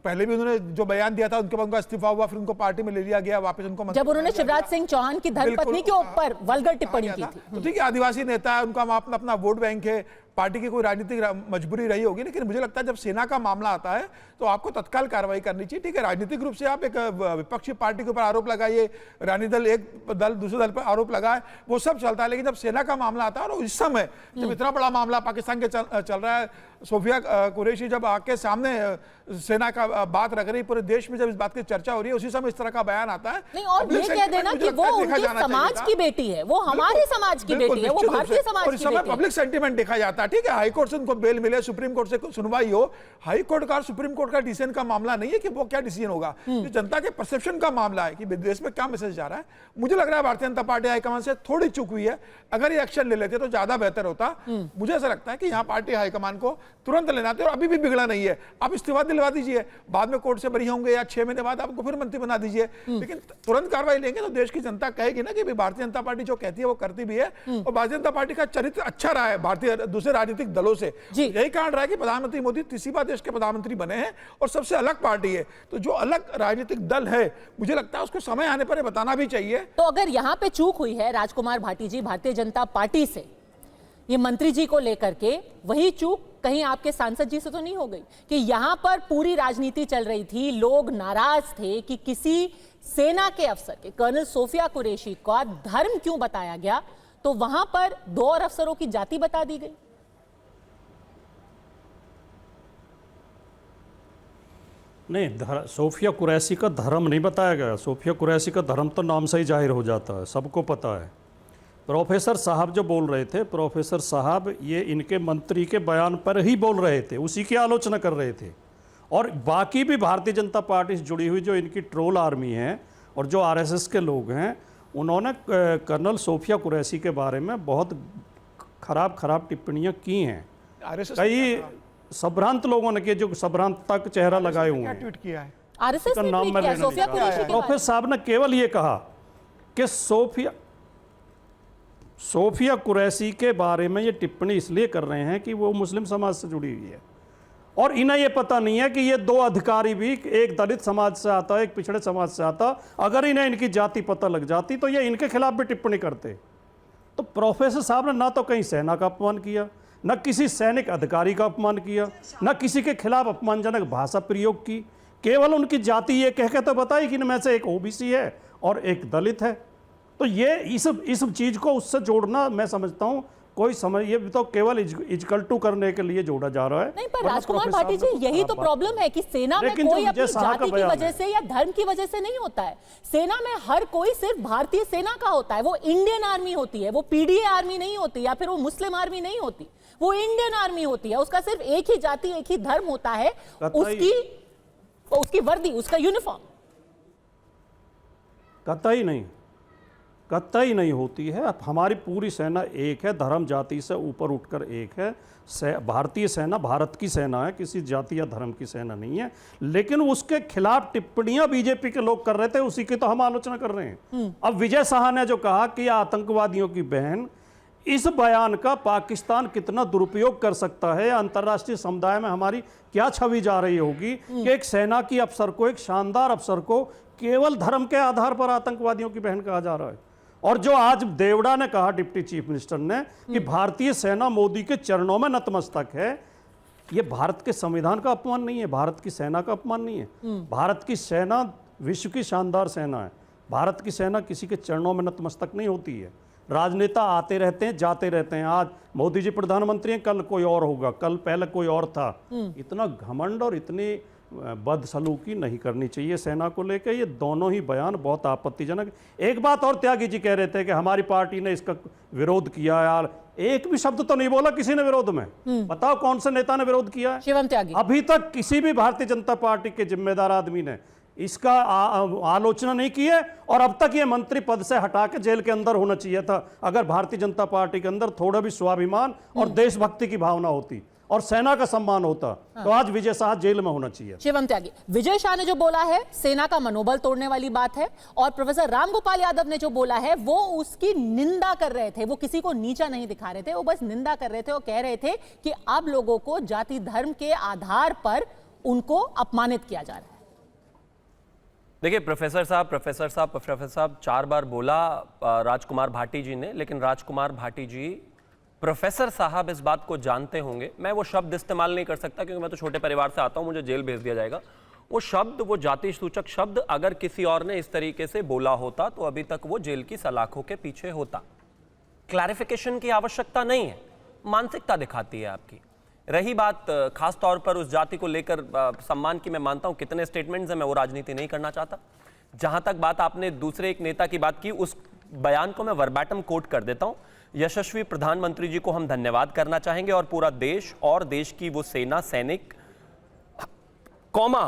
J: पहले भी उन्होंने जो बयान दिया था, उनके बाद उनका इस्तीफा हुआ, फिर उनको पार्टी में ले लिया गया, वापस उनको
A: जब उन्होंने शिवराज सिंह चौहान की धर्मपत्नी के ऊपर वल्गर टिप्पणी की थी।
J: तो ठीक है, आदिवासी नेता है, उनका अपना वोट बैंक है, पार्टी की कोई राजनीतिक मजबूरी रही होगी। लेकिन मुझे लगता है जब सेना का मामला आता है तो आपको तत्काल कार्रवाई करनी चाहिए। ठीक है, राजनीतिक रूप से आप एक विपक्षी पार्टी के ऊपर आरोप लगाइए, राजनीतिक दल एक दल दूसरे दल पर आरोप लगाए, वो सब चलता है। लेकिन जब सेना का मामला आता है और इस समय जब इतना बड़ा मामला पाकिस्तान के चल रहा है, सोफिया कुरैशी जब आके सामने सेना का बात रख रही, पूरे देश में जब इस बात की चर्चा हो रही है, उसी समय इस तरह का बयान आता है।
A: नहीं, और ये कह देना कि वो उनके समाज की बेटी है, वो हमारे समाज की बेटी है, वो भारतीय समाज की बेटी है।
J: पब्लिक सेंटीमेंट देखा जाता है। ठीक है, हाई कोर्ट से उनको बेल मिले, सुप्रीम कोर्ट से सुनवाई हो, हाई कोर्ट का और सुप्रीम कोर्ट का डिसीजन का मामला नहीं है कि वो क्या डिसीजन होगा, ये जनता के परसेप्शन का मामला है कि देश में क्या मैसेज जा रहा है। मुझे लग रहा है भारतीय जनता पार्टी हाईकमान से थोड़ी चूक हुई है, अगर ये एक्शन ले लेते तो ज्यादा बेहतर होता। मुझे ऐसा लगता है कि यहाँ पार्टी हाईकमान को तुरंत लेना था, और अभी भी बिगड़ा नहीं है, आप इस्तीफा दिलवा दीजिए, बाद में कोर्ट से बरी होंगे या 6 महीने बाद आपको फिर मंत्री बना दीजिए, लेकिन तुरंत कार्रवाई लेंगे तो देश की जनता कहेगी ना कि भारतीय जनता पार्टी जो कहती है वो करती भी है। और भारतीय जनता पार्टी का चरित्र अच्छा रहा है भारतीय दूसरे राजनीतिक दलों से, यही कारण रहा है कि प्रधानमंत्री मोदी तीसरी बार देश के प्रधानमंत्री बने हैं और सबसे अलग पार्टी है। तो जो अलग राजनीतिक दल है, मुझे लगता है उसको समय आने पर बताना भी चाहिए।
A: तो अगर यहां पे चूक हुई है राजकुमार भाटी जी भारतीय जनता पार्टी से ये मंत्री जी को लेकर के, वही चूक कहीं आपके सांसद जी से तो नहीं हो गई कि यहां पर पूरी राजनीति चल रही थी, लोग नाराज थे कि किसी सेना के अफसर के कर्नल सोफिया कुरैशी का धर्म क्यों बताया गया, तो वहां पर 2 और अफसरों की जाति बता दी गई।
K: नहीं, सोफिया कुरैशी का धर्म नहीं बताया गया। सोफिया कुरैशी का धर्म तो नाम से ही जाहिर हो जाता है, सबको पता है। प्रोफेसर साहब जो बोल रहे थे, प्रोफेसर साहब ये इनके मंत्री के बयान पर ही बोल रहे थे, उसी की आलोचना कर रहे थे। और बाकी भी भारतीय जनता पार्टी से जुड़ी हुई जो इनकी ट्रोल आर्मी है और जो आरएसएस के लोग हैं, उन्होंने कर्नल सोफिया कुरैशी के बारे में बहुत खराब टिप्पणियां की हैं। कई संभ्रांत लोगों ने, जो संभ्रांत तक चेहरा लगाए हुए हैं।
J: ट्वीट किया है
A: आरएसएस ने ट्वीट किया सोफिया कुरैशी के बारे में।
K: प्रोफेसर साहब ने केवल ये कहा कि सोफिया कुरैशी के बारे में ये टिप्पणी इसलिए कर रहे हैं कि वो मुस्लिम समाज से जुड़ी हुई है, और इन्हें ये पता नहीं है कि ये 2 अधिकारी भी, एक दलित समाज से आता है, एक पिछड़े समाज से आता। अगर इन्हें इनकी जाति पता लग जाती तो ये इनके खिलाफ भी टिप्पणी करते। तो प्रोफेसर साहब ने ना तो कहीं सेना का अपमान किया, न किसी सैनिक अधिकारी का अपमान किया, न किसी के खिलाफ अपमानजनक भाषा प्रयोग की, केवल उनकी जाति ये कह के तो बताई कि इनमें से एक ओबीसी है और एक दलित है। तो ये इस चीज को उससे जोड़ना, मैं समझता हूँ कोई समझ, ये तो केवल इजकल टू करने के लिए जोड़ा जा रहा है।
A: नहीं, पर राजकुमार भाटी जी यही तो प्रॉब्लम है कि सेना में कोई अपनी जाति की वजह से या धर्म की वजह से नहीं होता है। सेना में हर कोई सिर्फ भारतीय सेना का होता है, वो इंडियन आर्मी होती है, वो पीडीए आर्मी नहीं होती, या फिर वो मुस्लिम आर्मी नहीं होती, वो इंडियन आर्मी होती है। उसका सिर्फ एक ही जाति, एक ही धर्म होता है, उसकी वर्दी, उसका यूनिफॉर्म।
K: कतई नहीं होती है। अब हमारी पूरी सेना एक है, धर्म जाति से ऊपर उठकर एक है। भारतीय सेना भारत की सेना है, किसी जाति या धर्म की सेना नहीं है। लेकिन उसके खिलाफ टिप्पणियां बीजेपी के लोग कर रहे थे, उसी की तो हम आलोचना कर रहे हैं। अब विजय शाह ने जो कहा कि आतंकवादियों की बहन, इस बयान का पाकिस्तान कितना दुरुपयोग कर सकता है, अंतर्राष्ट्रीय समुदाय में हमारी क्या छवि जा रही होगी कि एक सेना की अफसर को, एक शानदार अफसर को केवल धर्म के आधार पर आतंकवादियों की बहन कहा जा रहा है। और जो आज देवड़ा ने कहा, डिप्टी चीफ मिनिस्टर ने, कि भारतीय सेना मोदी के चरणों में नतमस्तक है, ये भारत के संविधान का अपमान नहीं है, भारत की सेना का अपमान नहीं है। भारत की सेना विश्व की शानदार सेना है। भारत की सेना किसी के चरणों में नतमस्तक नहीं होती है। राजनेता आते रहते हैं, जाते रहते हैं। आज मोदी जी प्रधानमंत्री हैं, कल कोई और होगा, कल पहले कोई और था। इतना घमंड और इतनी बदसलूकी नहीं करनी चाहिए सेना को लेकर। ये दोनों ही बयान बहुत आपत्तिजनक। एक बात और, त्यागी जी कह रहे थे कि हमारी पार्टी ने इसका विरोध किया। यार, एक भी शब्द तो नहीं बोला किसी ने विरोध में। बताओ कौन से नेता ने विरोध किया है?
A: शिवम त्यागी।
K: अभी तक किसी भी भारतीय जनता पार्टी के जिम्मेदार आदमी ने इसका आलोचना नहीं की है। और अब तक ये मंत्री पद से हटा के जेल के अंदर होना चाहिए था, अगर भारतीय जनता पार्टी के अंदर थोड़ा भी स्वाभिमान और देशभक्ति की भावना होती और सेना का सम्मान होता। तो आज विजय शाह जेल में होना चाहिए।
A: शिवम त्यागी, विजय शाह ने जो बोला है सेना का मनोबल तोड़ने वाली बात है, और प्रोफेसर रामगोपाल यादव ने जो बोला है वो उसकी निंदा कर रहे थे। वो किसी को नीचा नहीं दिखा रहे थे, वो बस निंदा कर रहे थे। वो कह रहे थे कि अब लोगों को जाति धर्म के आधार पर उनको अपमानित किया जा रहा है।
H: देखिए प्रोफेसर साहब 4 बार बोला राजकुमार भाटी जी ने, लेकिन राजकुमार भाटी जी, प्रोफेसर साहब इस बात को जानते होंगे। मैं वो शब्द इस्तेमाल नहीं कर सकता क्योंकि मैं तो छोटे परिवार से आता हूं, मुझे जेल भेज दिया जाएगा। वो शब्द, वो जाति सूचक शब्द अगर किसी और ने इस तरीके से बोला होता तो अभी तक वो जेल की सलाखों के पीछे होता। क्लैरिफिकेशन की आवश्यकता नहीं है, मानसिकता दिखाती है आपकी। रही बात खास तौर पर उस जाति को लेकर सम्मान की, मैं मानता हूं कितने स्टेटमेंट्स हैं, मैं वो राजनीति नहीं करना चाहता। जहां तक बात आपने दूसरे एक नेता की बात की, उस बयान को मैं वर्बैटम कोट कर देता हूं। यशस्वी प्रधानमंत्री जी को हम धन्यवाद करना चाहेंगे और पूरा देश और देश की वो सेना, सैनिक, कौमा,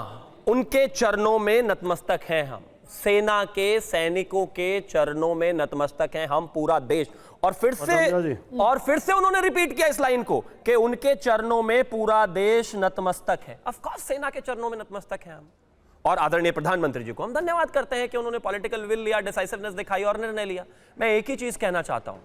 H: उनके चरणों में नतमस्तक हैं हम। सेना के सैनिकों के चरणों में नतमस्तक हैं हम, पूरा देश। और फिर से उन्होंने रिपीट किया इस लाइन को कि उनके चरणों में पूरा देश नतमस्तक है। ऑफ कोर्स सेना के चरणों में नतमस्तक हैं हम। और आदरणीय प्रधानमंत्री जी को हम धन्यवाद करते हैं कि उन्होंने पॉलिटिकल विल लिया, डिसाइसिवनेस दिखाई और निर्णय लिया। मैं एक ही चीज कहना चाहता हूं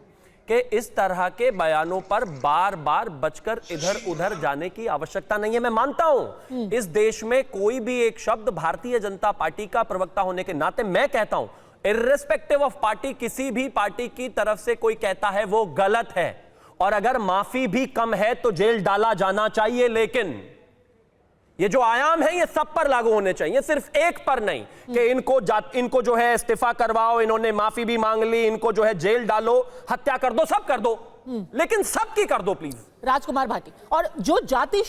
H: कि इस तरह के बयानों पर बार बार बचकर इधर उधर जाने की आवश्यकता नहीं है। मैं मानता हूं इस देश में कोई भी एक शब्द भारतीय जनता पार्टी का प्रवक्ता होने के नाते मैं कहता हूं, इर्रेस्पेक्टिव ऑफ पार्टी, किसी भी पार्टी की तरफ से कोई कहता है वो गलत है, और अगर माफी भी कम है तो जेल डाला जाना चाहिए। लेकिन ये जो आयाम है ये सब पर लागू होने चाहिए, सिर्फ एक पर नहीं कि इनको जो है इस्तीफा करवाओ, इन्होंने माफी भी मांग ली, इनको जो है जेल डालो, हत्या कर दो, सब कर दो, लेकिन सबकी कर दो प्लीज।
A: राजकुमार भाटी, और जो जाति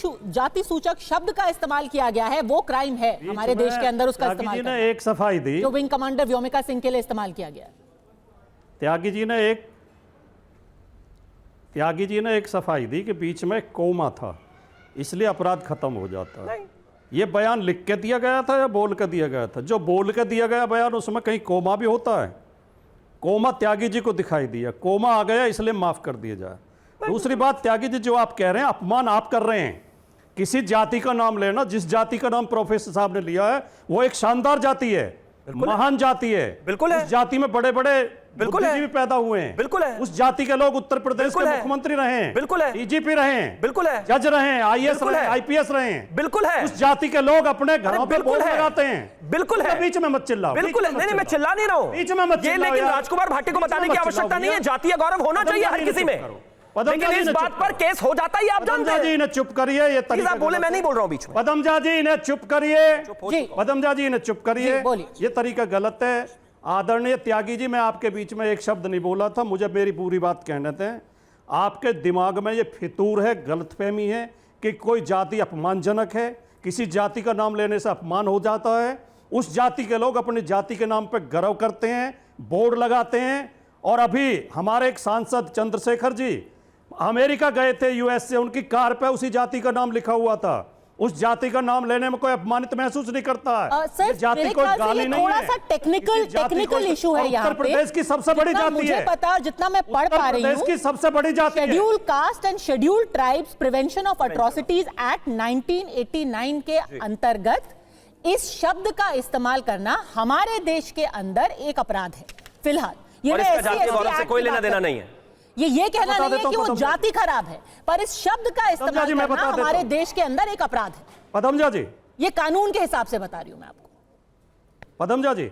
A: सूचक शब्द का इस्तेमाल किया गया है वो क्राइम है हमारे देश के अंदर, उसका इस्तेमाल करना,
K: एक सफाई दी
A: जो विंग कमांडर व्योमिका सिंह के लिए इस्तेमाल किया गया।
K: त्यागी जी ने एक सफाई दी कि बीच में कोमा था, इसलिए अपराध खत्म हो जाता है। ये बयान लिख के दिया गया था या बोल के दिया गया था? जो बोल के दिया गया बयान, उसमें कहीं कोमा भी होता है? कोमा त्यागी जी को दिखाई दिया, कोमा आ गया इसलिए माफ कर दिया जाए। दूसरी बात, त्यागी जी जो आप कह रहे हैं, अपमान आप कर रहे हैं। किसी जाति का नाम लेना, जिस जाति का नाम प्रोफेसर साहब ने लिया है वो एक शानदार जाति है, महान जाति है।
H: बिल्कुल है।
K: उस जाति में बड़े बड़े बुद्धिजीवी पैदा हुए हैं।
H: बिल्कुल है।
K: उस जाति के लोग उत्तर प्रदेश के मुख्यमंत्री रहे हैं।
H: बिल्कुल है।
K: डीजीपी रहे हैं।
H: बिल्कुल है।
K: जज रहे हैं, आईएएस रहे हैं, आईपीएस रहे हैं।
H: बिल्कुल है।
K: उस जाति के लोग अपने घरों पे बोर्ड लगाते हैं।
H: बिल्कुल है।
K: बीच में मत चिल्लाओ।
H: बिल्कुल है। नहीं, मैं चिल्ला नहीं रहा हूं।
K: बीच में मत चिल्लाओ।
H: लेकिन राजकुमार भाटी को बताने की आवश्यकता नहीं है, जातीय गौरव होना चाहिए हर किसी में, लेकिन इस बात पर केस हो जाता है, आप जानते हैं।
K: जी ने चुप करिए, ये
H: तरीका बोले, मैं नहीं बोल रहा हूं बीच में।
K: पदमजा जी ने चुप करिए, पदमजा जी ने चुप करिए, ये तरीका गलत है। आदरणीय त्यागी जी, मैं आपके बीच में एक शब्द नहीं बोला था, मुझे मेरी पूरी बात कहने दें। आपके दिमाग में ये फितूर है, गलतफहमी है कि कोई जाति अपमानजनक है, किसी जाति का नाम लेने से अपमान हो जाता है। उस जाति के लोग अपनी जाति के नाम पर गर्व करते हैं, बोर्ड लगाते हैं। और अभी हमारे एक सांसद चंद्रशेखर जी अमेरिका गए थे, यूएस से, उनकी कार पे उसी जाति का नाम लिखा हुआ था। उस जाति का नाम लेने में कोई अपमानित महसूस नहीं करता है।
A: सर,
K: जाति कोई गाली नहीं है,
A: थोड़ा सा टेक्निकल इशू है यहाँ पे।
K: उत्तर प्रदेश की सबसे बड़ी जाति है,
A: मुझे पता, जितना मैं पढ़ पा रही हूँ,
K: उत्तर प्रदेश की सबसे बड़ी जाति है।
A: Schedule caste and schedule tribes prevention of atrocities act 1989 के अंतर्गत इस शब्द का इस्तेमाल करना हमारे देश के अंदर एक अपराध है फिलहाल।
H: ये कोई लेना देना नहीं है।
A: ये कहना नहीं है कि वो जाति खराब है, पर इस शब्द का इस्तेमाल करना हमारे देश के अंदर एक अपराध है।
K: पदमजा जी,
A: ये कानून के हिसाब से बता रही हूं मैं आपको।
K: पदमजा जी,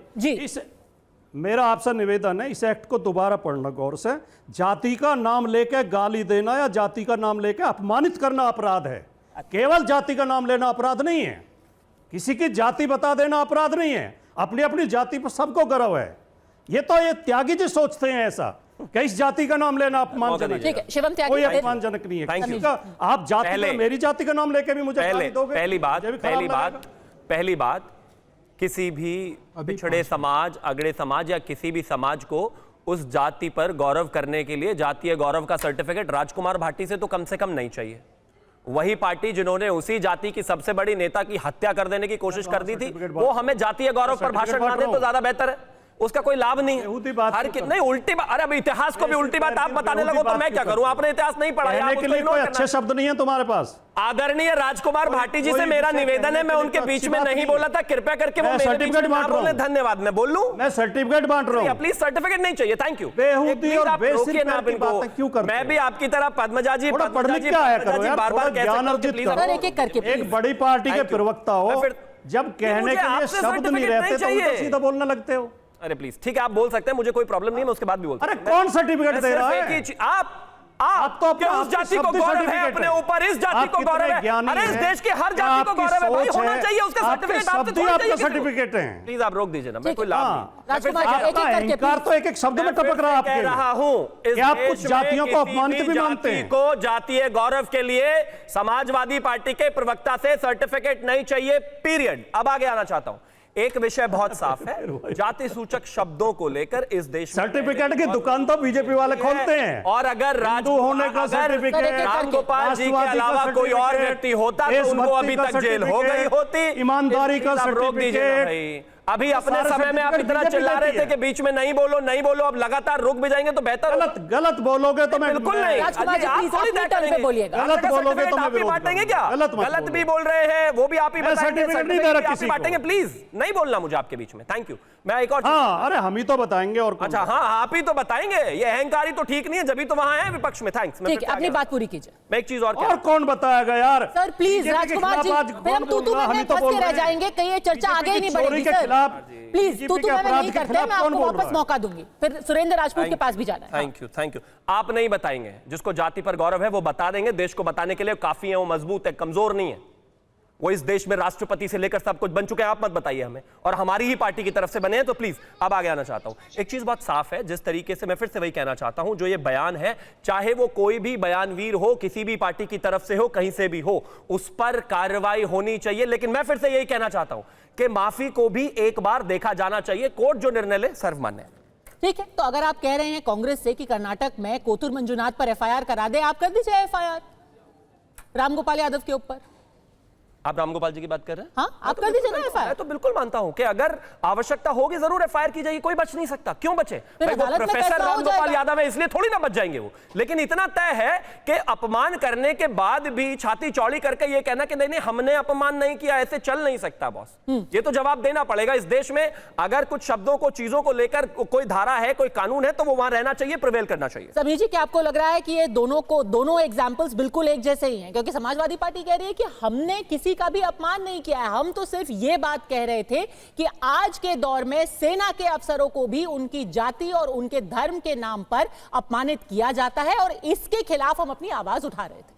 K: मेरा आपसे निवेदन है, इस एक्ट को दोबारा पढ़ना गौर से। जाति का नाम लेके गाली देना या जाति का नाम लेके अपमानित करना अपराध है। केवल जाति का नाम लेना अपराध नहीं है, किसी की जाति बता देना अपराध नहीं है। अपनी अपनी जाति पर सबको गर्व है। ये त्यागी जी सोचते हैं ऐसा कि इस जाति का नाम लेना अपमानजनक है।
A: शिवम त्यागी,
K: कोई अपमानजनक नहीं है। आप जाति का, मेरी जाति का नाम लेके भी मुझे गाली दोगे।
H: पहली बात, किसी भी पिछड़े समाज, अगड़े समाज या किसी भी समाज को उस जाति पर गौरव करने के लिए जातीय गौरव का सर्टिफिकेट राजकुमार भाटी से तो कम से कम नहीं चाहिए। वही पार्टी जिन्होंने उसी जाति की सबसे बड़ी नेता की हत्या कर देने की कोशिश कर दी थी, वो हमें जातीय गौरव पर भाषण ना दे तो ज्यादा बेहतर है। उसका कोई लाभ नहीं है। नहीं, उल्टी बात। अरे अब इतिहास को भी उल्टी बात आप बताने लगो तो मैं क्या करूं? आपने इतिहास नहीं पढ़ा है,
K: के लिए कोई अच्छे शब्द नहीं है तुम्हारे पास।
H: आदरणीय राजकुमार भाटी जी से मेरा निवेदन है, मैं उनके बीच में नहीं बोला था, कृपया करके वो मेरे बीच में ना बोले। धन्यवाद। मैं बोल लूं,
K: मैं सर्टिफिकेट बांट रहा हूं।
H: प्लीज सर्टिफिकेट नहीं चाहिए, थैंक यू। मैं भी आपकी तरह पद्मजा जी बार बार
K: एक बड़ी पार्टी के प्रवक्ता हो, जब कहने के लिए शब्द नहीं रहते तो सीधा बोलने लगते हो।
H: अरे प्लीज, ठीक है, आप बोल सकते हैं, मुझे कोई प्रॉब्लम नहीं है, मैं उसके बाद भी बोलता हूं।
K: अरे कौन सर्टिफिकेट दे रहा है? आप तो अपने
H: उस जाति को गौरव है अपने ऊपर, इस जाति को गौरव है। अरे इस देश की हर जाति को गौरव है भाई, होना चाहिए उसका सर्टिफिकेट। आपके
K: सर्टिफिकेट हैं,
H: प्लीज आप रोक दीजिए ना, मैं कोई लाभ
K: अहंकार तो एक एक शब्द में टपक रहा है आपके।
H: कह रहा हूं
K: आप कुछ जातियों को अपमानित भी मानते हैं।
H: को जातीय गौरव के लिए समाजवादी पार्टी के प्रवक्ता से सर्टिफिकेट नहीं चाहिए, पीरियड। अब आगे आना चाहता हूं, एक विषय बहुत साफ है, जाति सूचक शब्दों को लेकर इस देश में
K: सर्टिफिकेट की दुकान तो बीजेपी वाले खोलते हैं।
H: और अगर
K: होने का सर्टिफिकेट,
H: रामगोपाल जी के अलावा कोई और व्यक्ति होता तो उनको अभी तक जेल हो गई होती।
K: ईमानदारी का
H: सर्टिफिकेट। अभी अपने समय में आप इतना चिल्ला रहे थे कि बीच में नहीं बोलो नहीं बोलो, अब लगातार रुक भी जाएंगे तो बेहतर।
K: गलत बोलोगे तो मैं
H: बिल्कुल नहीं,
K: गलत बोलोगे तो मैं
H: बांटेंगे क्या? गलत भी बोल रहे हैं वो भी आप ही बांटेंगे। प्लीज नहीं बोलना मुझे आपके बीच में, थैंक यू। मैं एक और
K: अरे हम ही तो बताएंगे और
H: अच्छा हाँ आप ही तो बताएंगे, ये अहंकारी तो ठीक नहीं है, जब भी तो वहां है विपक्ष में। थैंक्स,
A: ठीक है, अपनी बात पूरी कीजिए।
H: मैं एक चीज और
K: कौन बताएगा यार?
A: सर प्लीज राजकुमार जी, फिर हम तू में फंस के रह जाएंगे, कहीं ये चर्चा आगे ही नहीं बढ़ेगी सर। प्लीज तू में नहीं करते, मैं आपको वापस मौका दूंगी, फिर सुरेंद्र राजपूत के पास भी जाना है।
H: Thank you. आप नहीं बताएंगे, जिसको जाति पर गौरव है वो बता देंगे, देश को बताने के लिए काफी है, वो मजबूत है, कमजोर नहीं है। वो इस देश में राष्ट्रपति से लेकर सब कुछ बन चुके हैं, आप मत बताइए हमें, और हमारी ही पार्टी की तरफ से बने हैं। तो प्लीज अब आगे आना चाहता हूं। एक चीज बहुत साफ है, जिस तरीके से मैं फिर से वही कहना चाहता हूं, जो ये बयान है, चाहे वो कोई भी बयानवीर हो, किसी भी पार्टी की तरफ से हो, कहीं से भी हो, उस पर कार्रवाई होनी चाहिए। लेकिन मैं फिर से यही कहना चाहता हूं कि माफी को भी एक बार देखा जाना चाहिए। कोर्ट जो निर्णय ले सर्वमान्य है।
A: ठीक है, तो अगर आप कह रहे हैं कांग्रेस से कि कर्नाटक में कोतुर मंजुनाथ पर एफआईआर करा दे, आप कर दीजिए एफआईआर रामगोपाल यादव के ऊपर।
H: आप रामगोपाल जी की बात कर रहे हैं?
A: हाँ, आप कर दीजिए ना एफआईआर।
H: मैं तो बिल्कुल मानता हूं कि अगर आवश्यकता होगी जरूर एफआईआर की जाएगी, कोई बच नहीं सकता। क्यों बचे भाई? वो प्रोफेसर रामगोपाल यादव है, इसलिए थोड़ी ना बच जाएंगे वो। लेकिन इतना तय है कि अपमान करने के बाद भी छाती चौड़ी करके ये कहना कि नहीं नहीं हमने अपमान नहीं किया, ऐसे चल नहीं सकता बॉस। ये तो जवाब देना पड़ेगा। इस देश में अगर कुछ शब्दों को, चीजों को लेकर कोई धारा है, कोई कानून है, तो वो वहां रहना चाहिए, प्रिवेल करना चाहिए।
A: समीर जी, क्या आपको लग रहा है कि ये दोनों एग्जाम्पल्स बिल्कुल एक जैसे ही हैं? क्योंकि समाजवादी पार्टी कह रही है कि हमने किसी का भी अपमान नहीं किया है, हम तो सिर्फ ये बात कह रहे थे कि आज के दौर में सेना के अफसरों को भी उनकी जाति और उनके धर्म के नाम पर अपमानित किया जाता है, और इसके खिलाफ हम अपनी आवाज उठा रहे थे।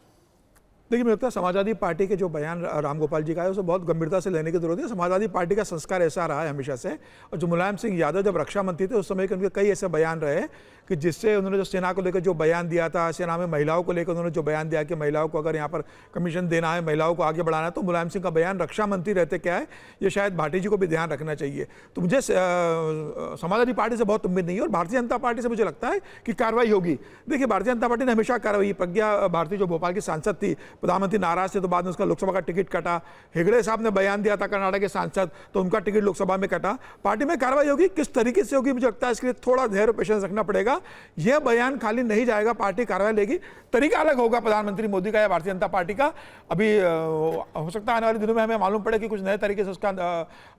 J: देखिए, मुझे लगता है समाजवादी पार्टी के जो बयान रामगोपाल जी का है उसे बहुत गंभीरता से लेने की जरूरत है। समाजवादी पार्टी का संस्कार ऐसा रहा है हमेशा से, और जो मुलायम सिंह यादव जब रक्षा मंत्री थे उस समय के उनके कई ऐसे बयान रहे कि जिससे उन्होंने जो सेना को लेकर जो बयान दिया था, सेना में महिलाओं को लेकर उन्होंने जो बयान दिया कि महिलाओं को अगर यहाँ पर कमीशन देना है, महिलाओं को आगे बढ़ाना है, तो मुलायम सिंह का बयान रक्षा मंत्री रहते क्या है, ये शायद भाटी जी को भी ध्यान रखना चाहिए। तो मुझे समाजवादी पार्टी से बहुत उम्मीद नहीं है, और भारतीय जनता पार्टी से मुझे लगता है कि कार्रवाई होगी। देखिए, भारतीय जनता पार्टी ने हमेशा कार्रवाई, प्रज्ञा भारती जो भोपाल की सांसद थी, प्रधानमंत्री नाराज थे तो बाद में उसका लोकसभा का टिकट कटा। हेगड़े साहब ने बयान दिया था कर्नाटक के सांसद, तो उनका टिकट लोकसभा में कटा। पार्टी में कार्रवाई होगी, किस तरीके से होगी मुझे लगता है इसके लिए थोड़ा धैर्य पेशेंस रखना पड़ेगा। यह बयान खाली नहीं जाएगा, पार्टी कार्रवाई लेगी। तरीका अलग होगा प्रधानमंत्री मोदी का या भारतीय जनता पार्टी का। अभी हो सकता है आने वाले दिनों में हमें मालूम पड़े कि कुछ नए तरीके से उसका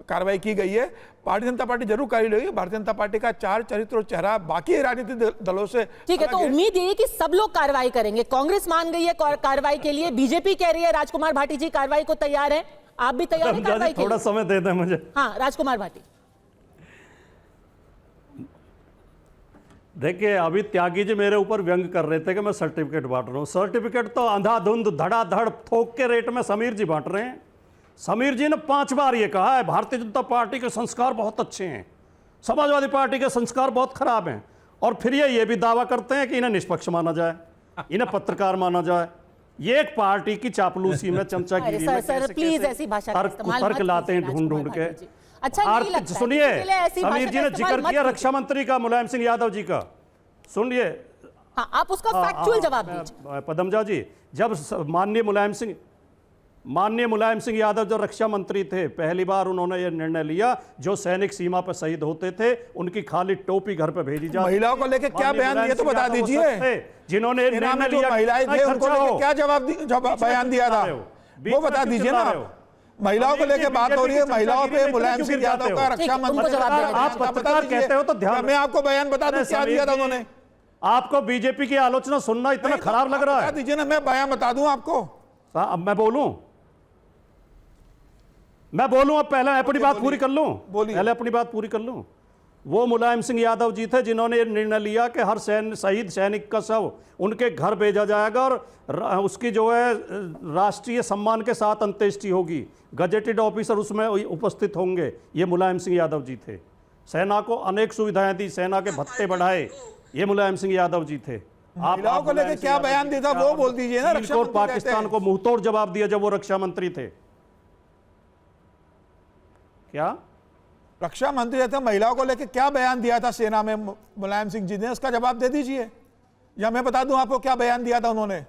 J: कार्रवाई की गई है। भारतीय जनता पार्टी जरूर कार्रवाई लेगी। भारतीय जनता पार्टी का चार चरित्र और चेहरा बाकी राजनीतिक दलों से
A: ठीक है। तो उम्मीद ये है कि सब लोग कार्रवाई करेंगे। कांग्रेस मान गई है कार्रवाई के लिए, बीजेपी कह रही है राजकुमार भाटी जी कार्रवाई को तैयार है, आप भी तैयार हैं कार्रवाई के लिए?
K: थोड़ा समय दे दें मुझे।
A: हाँ, राजकुमार भाटी।
K: देखिए, अभी त्यागी जी मेरे ऊपर व्यंग कर रहे थे कि मैं सर्टिफिकेट बांट रहा हूँ। सर्टिफिकेट तो अंधाधुंध धड़ाधड़ थोक के रेट में समीर जी बांट रहे हैं। समीर जी ने 5 बार ये कहा है भारतीय जनता पार्टी के संस्कार बहुत अच्छे हैं, समाजवादी पार्टी के संस्कार बहुत खराब हैं, और फिर ये भी दावा करते हैं कि इन्हें निष्पक्ष माना जाए, इन्हें पत्रकार माना जाए। ये एक पार्टी की चापलूसी में, चमचागिरी में तर्क लाते हैं ढूंढ के।
A: अच्छा,
K: सुनिए, समीर जी ने जिक्र किया रक्षा मंत्री का, मुलायम सिंह यादव जी का, सुनिए।
A: हाँ, आप उसका फैक्चुअल जवाब दीजिए।
K: पदमजा जी, जब माननीय मुलायम सिंह यादव जो रक्षा मंत्री थे, पहली बार उन्होंने ये निर्णय लिया जो सैनिक सीमा पर शहीद होते थे उनकी खाली टोपी घर पे भेजी जाती।
J: महिलाओं को लेकर क्या बयान दिया तो बता दीजिए।
K: जिन्होंने निर्णय लिया,
J: महिलाएं थे उनको लेकर क्या बयान दिया था वो बता दीजिए ना। महिलाओं को लेकर बात हो रही है, महिलाओं पे मुलायम सिंह यादव का रक्षा मंत्री,
K: आप पत्रकार कहते हो तो ध्यान,
J: मैं आपको बयान बता दूं क्या दिया था उन्होंने।
K: आपको बीजेपी की आलोचना सुनना इतना खराब लग रहा है?
J: दीजिए ना, मैं बयान बता दूं आपको।
K: अब मैं बोलूं, अब पहले अपनी बात पूरी कर लूं, पहले अपनी बात पूरी कर लूं। वो मुलायम सिंह यादव जी थे जिन्होंने ये निर्णय लिया कि हर शहीद सैनिक का शव उनके घर भेजा जाएगा और उसकी जो है राष्ट्रीय सम्मान के साथ अंत्येष्टि होगी। गजेटेड ऑफिसर उसमें उपस्थित होंगे। ये मुलायम सिंह यादव जी थे। सेना को अनेक सुविधाएं दी, सेना के भत्ते बढ़ाए, ये मुलायम सिंह यादव जी थे।
J: महिलाओं को लेकर क्या बयान दिया था वो बोल दीजिए ना। रक्षा मंत्री
K: पाकिस्तान को मुंहतोड़ जवाब दिया जब वो रक्षा मंत्री थे। क्या
J: रक्षा मंत्री रहते, महिलाओं को लेकर क्या बयान दिया था सेना में मुलायम सिंह जी ने, उसका जवाब दे दीजिए, या मैं बता दूं आपको क्या बयान दिया था उन्होंने।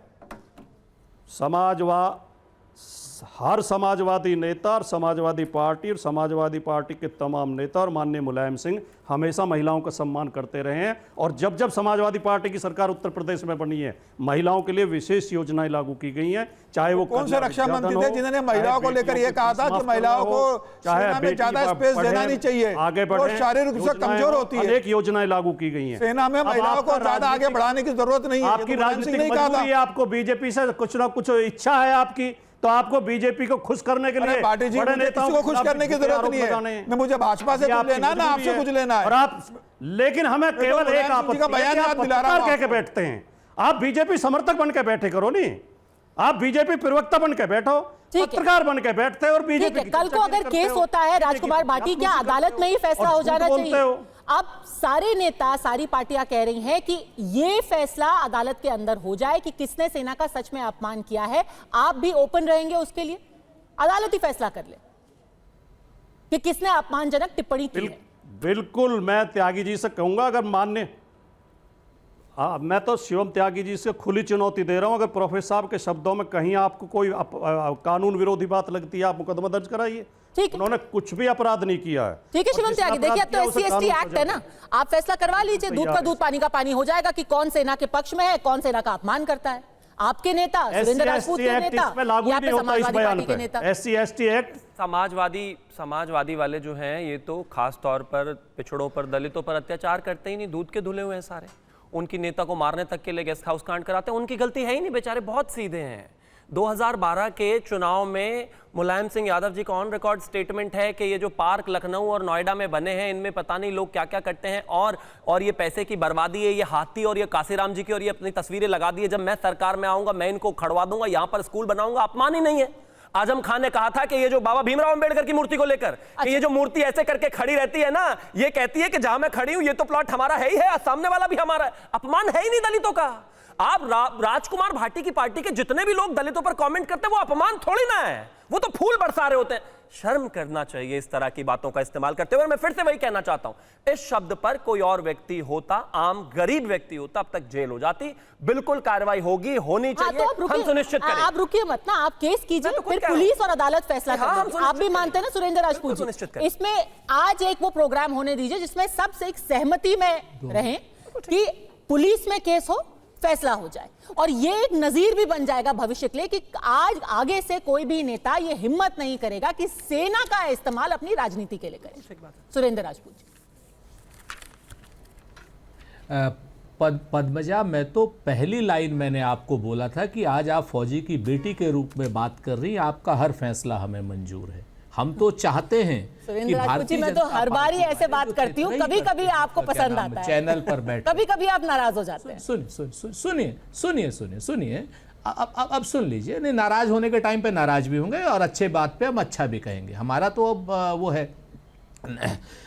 K: हर समाजवादी नेता और समाजवादी पार्टी और समाजवादी पार्टी के तमाम नेता और माननीय मुलायम सिंह हमेशा महिलाओं का सम्मान करते रहे हैं। और जब जब समाजवादी पार्टी की सरकार उत्तर प्रदेश में बनी है, महिलाओं के लिए विशेष योजनाएं लागू की गई हैं। चाहे वो
J: कौन से रक्षा मंत्री थे जिन्होंने महिलाओं को लेकर यह कहा था कि महिलाओं को सेना में ज्यादा स्पेस देना नहीं चाहिए,
K: आगे बढ़े,
J: शारीरिक रूप से कमजोर होती है।
K: अनेक योजनाएं लागू की गई हैं।
J: सेना में महिलाओं को ज्यादा आगे बढ़ाने की जरूरत नहीं है।
K: आपकी राजनीतिक मजबूरी है, आपको बीजेपी से कुछ ना कुछ इच्छा है आपकी, तो आपको बीजेपी को खुश करने के लिए
J: पार्टी जी
K: बड़े नेताओं
J: को खुश करने की जरूरत नहीं है। न मुझे भाजपा से कुछ लेना ना आपसे कुछ लेना है।
K: और आप लेकिन हमें केवल एक आपत्ति का बयान याद दिला रहा हूं, कह के बैठते हैं। आप बीजेपी समर्थक बन के बैठे करो, नहीं आप बीजेपी प्रवक्ता बन के बैठो, पत्रकार बन के बैठते हैं और बीजेपी।
A: कल को अगर केस होता है राजकुमार भाटी, क्या अदालत में ही फैसला हो जाना चाहिए? अब सारे नेता, सारी पार्टियां कह रही हैं कि ये फैसला अदालत के अंदर हो जाए कि किसने सेना का सच में अपमान किया है। आप भी ओपन रहेंगे उसके लिए? अदालत ही फैसला कर ले कि किसने अपमानजनक टिप्पणी की है।
K: बिल्कुल, मैं त्यागी जी से कहूंगा, अगर मान्य मैं तो शिवम त्यागी जी से खुली चुनौती दे रहा हूं, अगर प्रोफेसर साहब के शब्दों में कहीं आपको कोई कानून विरोधी बात लगती है, आप मुकदमा दर्ज कराइए।
A: ठीक,
K: उन्होंने कुछ भी अपराध नहीं किया है।
A: ठीक है शिवम त्यागी, देखिए अब तो SC/ST एक्ट है ना, आप फैसला करवा लीजिए। दूध का दूध पानी का पानी हो जाएगा कि कौन सेना के पक्ष में है, कौन सेना का अपमान करता है। आपके नेता सुरेंद्र राजपूत के नेता या फिर समाजवादी पार्टी के नेता।
K: SC/ST एक्ट
H: समाजवादी वाले जो हैं ये तो खास तौर पर पिछड़ों पर, दलितों पर अत्याचार करते ही नहीं, दूध के धुले हुए हैं सारे। उनकी नेता को मारने तक के लिए गेस्ट हाउस कांड कराते हैं, उनकी गलती है ही नहीं, बेचारे बहुत सीधे हैं। 2012 के चुनाव में मुलायम सिंह यादव जी का ऑन रिकॉर्ड स्टेटमेंट है कि ये जो पार्क लखनऊ और नोएडा में बने हैं, इनमें पता नहीं लोग क्या क्या करते हैं, और ये पैसे की बर्बादी है, ये हाथी और ये काशीराम जी की और ये अपनी तस्वीरें लगा दी है, जब मैं सरकार में आऊंगा मैं इनको खड़वा दूंगा, यहां पर स्कूल बनाऊंगा। अपमान ही नहीं है। आजम खान ने कहा था कि ये जो बाबा भीमराव अंबेडकर की मूर्ति को लेकर कि ये जो मूर्ति ऐसे करके खड़ी रहती है ना, ये कहती है कि जहां मैं खड़ी हूं ये तो प्लॉट हमारा है ही है, सामने वाला भी हमारा है। अपमान है ही नहीं दलितों का। आप राजकुमार भाटी की पार्टी के जितने भी लोग दलितों पर कमेंट करते हैं वो अपमान थोड़ी ना है, वो तो फूल बरसा रहे होते हैं। शर्म करना चाहिए इस तरह की बातों का इस्तेमाल करते हुए। मैं फिर से वही कहना चाहता हूं, इस शब्द पर कोई और व्यक्ति होता, आम गरीब व्यक्ति होता, अब तक जेल हो जाती। बिल्कुल कार्रवाई होगी, होनी चाहिए। हम सुनिश्चित करें।
A: आप रुकिए मत ना, आप केस कीजिए, फिर पुलिस और अदालत फैसला करेगी। आप भी मानते हैं ना सुरेंद्र राजपूत जी, इसमें आज एक वो प्रोग्राम होने दीजिए जिसमें सबसे एक सहमति में रहें कि पुलिस में केस हो, फैसला हो जाए, और ये एक नजीर भी बन जाएगा भविष्य के लिए कि आज आगे से कोई भी नेता ये हिम्मत नहीं करेगा कि सेना का इस्तेमाल अपनी राजनीति के लिए करे। सुरेंद्र राजपूत जी।
I: पद्मजा, मैं तो पहली लाइन मैंने आपको बोला था कि आज आप फौजी की बेटी के रूप में बात कर रही हैं, आपका हर फैसला हमें मंजूर है। हम तो चाहते हैं कि भारतीय
A: मैं तो हर बार ही ऐसे बात करती हूँ, कभी कभी आपको पसंद आता है,
I: चैनल पर बैठ
A: कभी कभी आप नाराज हो जाते हैं।
I: सुनिए, अब सुन लीजिए। नहीं, नाराज होने के टाइम पे नाराज भी होंगे और अच्छे बात पे हम अच्छा भी कहेंगे, हमारा तो अब वो है।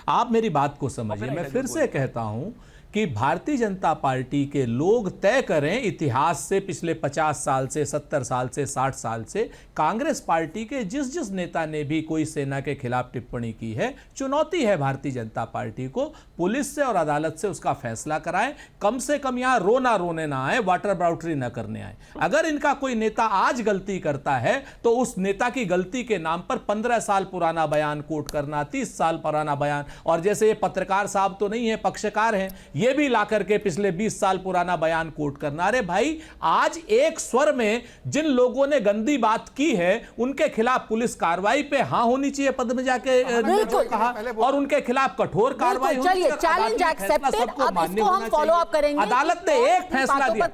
I: आप मेरी बात को समझिए, मैं फिर से कहता हूं कि भारतीय जनता पार्टी के लोग तय करें इतिहास से, पिछले 50 साल से, 70 साल से, 60 साल से कांग्रेस पार्टी के जिस जिस नेता ने भी कोई सेना के खिलाफ टिप्पणी की है, चुनौती है भारतीय जनता पार्टी को, पुलिस से और अदालत से उसका फैसला कराएं। कम से कम यहां रोने ना आए, वाटर बाउटरी ना करने आए। अगर इनका कोई नेता आज गलती करता है तो उस नेता की गलती के नाम पर 15 साल पुराना बयान कोट करना, 30 साल पुराना बयान, और जैसे ये पत्रकार साहब तो नहीं है, पक्षकार हैं, ये भी ला करके पिछले 20 साल पुराना बयान कोट करना। अरे भाई, आज एक स्वर में जिन लोगों ने गंदी बात की है उनके खिलाफ पुलिस कार्रवाई पे हाँ होनी चाहिए, पद्मजा के जो कहा, और उनके खिलाफ कठोर कार्रवाई होनी चाहिए।
A: Challenge accepted. अब इसको हम फॉलो अप करेंगे।
I: अदालत ने एक फैसला दिया,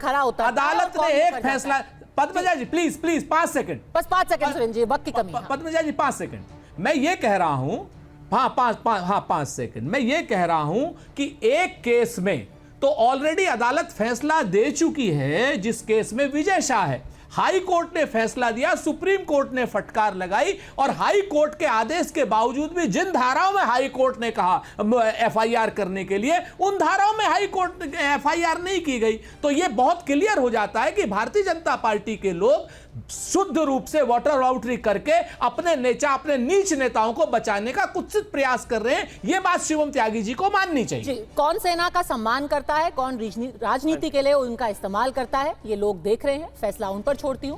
I: अदालत ने एक फैसला। पद्मजा जी प्लीज 5 सेकंड,
A: बस 5 सेकंड सुरेंद्र जी, वक्त की कमी है।
I: पद्मजा जी 5 सेकंड। मैं ये कह रहा हूं 5 सेकंड। मैं ये कह रहा हूं कि एक केस में तो ऑलरेडी अदालत फैसला दे चुकी है, जिस केस में विजय शाह है। हाई कोर्ट ने फैसला दिया, सुप्रीम कोर्ट ने फटकार लगाई, और हाई कोर्ट के आदेश के बावजूद भी जिन धाराओं में हाई कोर्ट ने कहा एफआईआर करने के लिए, उन धाराओं में हाई कोर्ट एफआईआर नहीं की गई। तो यह बहुत क्लियर हो जाता है कि भारतीय जनता पार्टी के लोग शुद्ध रूप से वाटर आउटरी करके अपने नीच नेताओं को बचाने का कुत्सित प्रयास कर रहे हैं। यह बात शिवम त्यागी जी को माननी चाहिए।
A: जी, कौन सेना का सम्मान करता है, कौन राजनीति के लिए उनका इस्तेमाल करता है, ये लोग देख रहे हैं। फैसला उन पर छोड़ती हूं।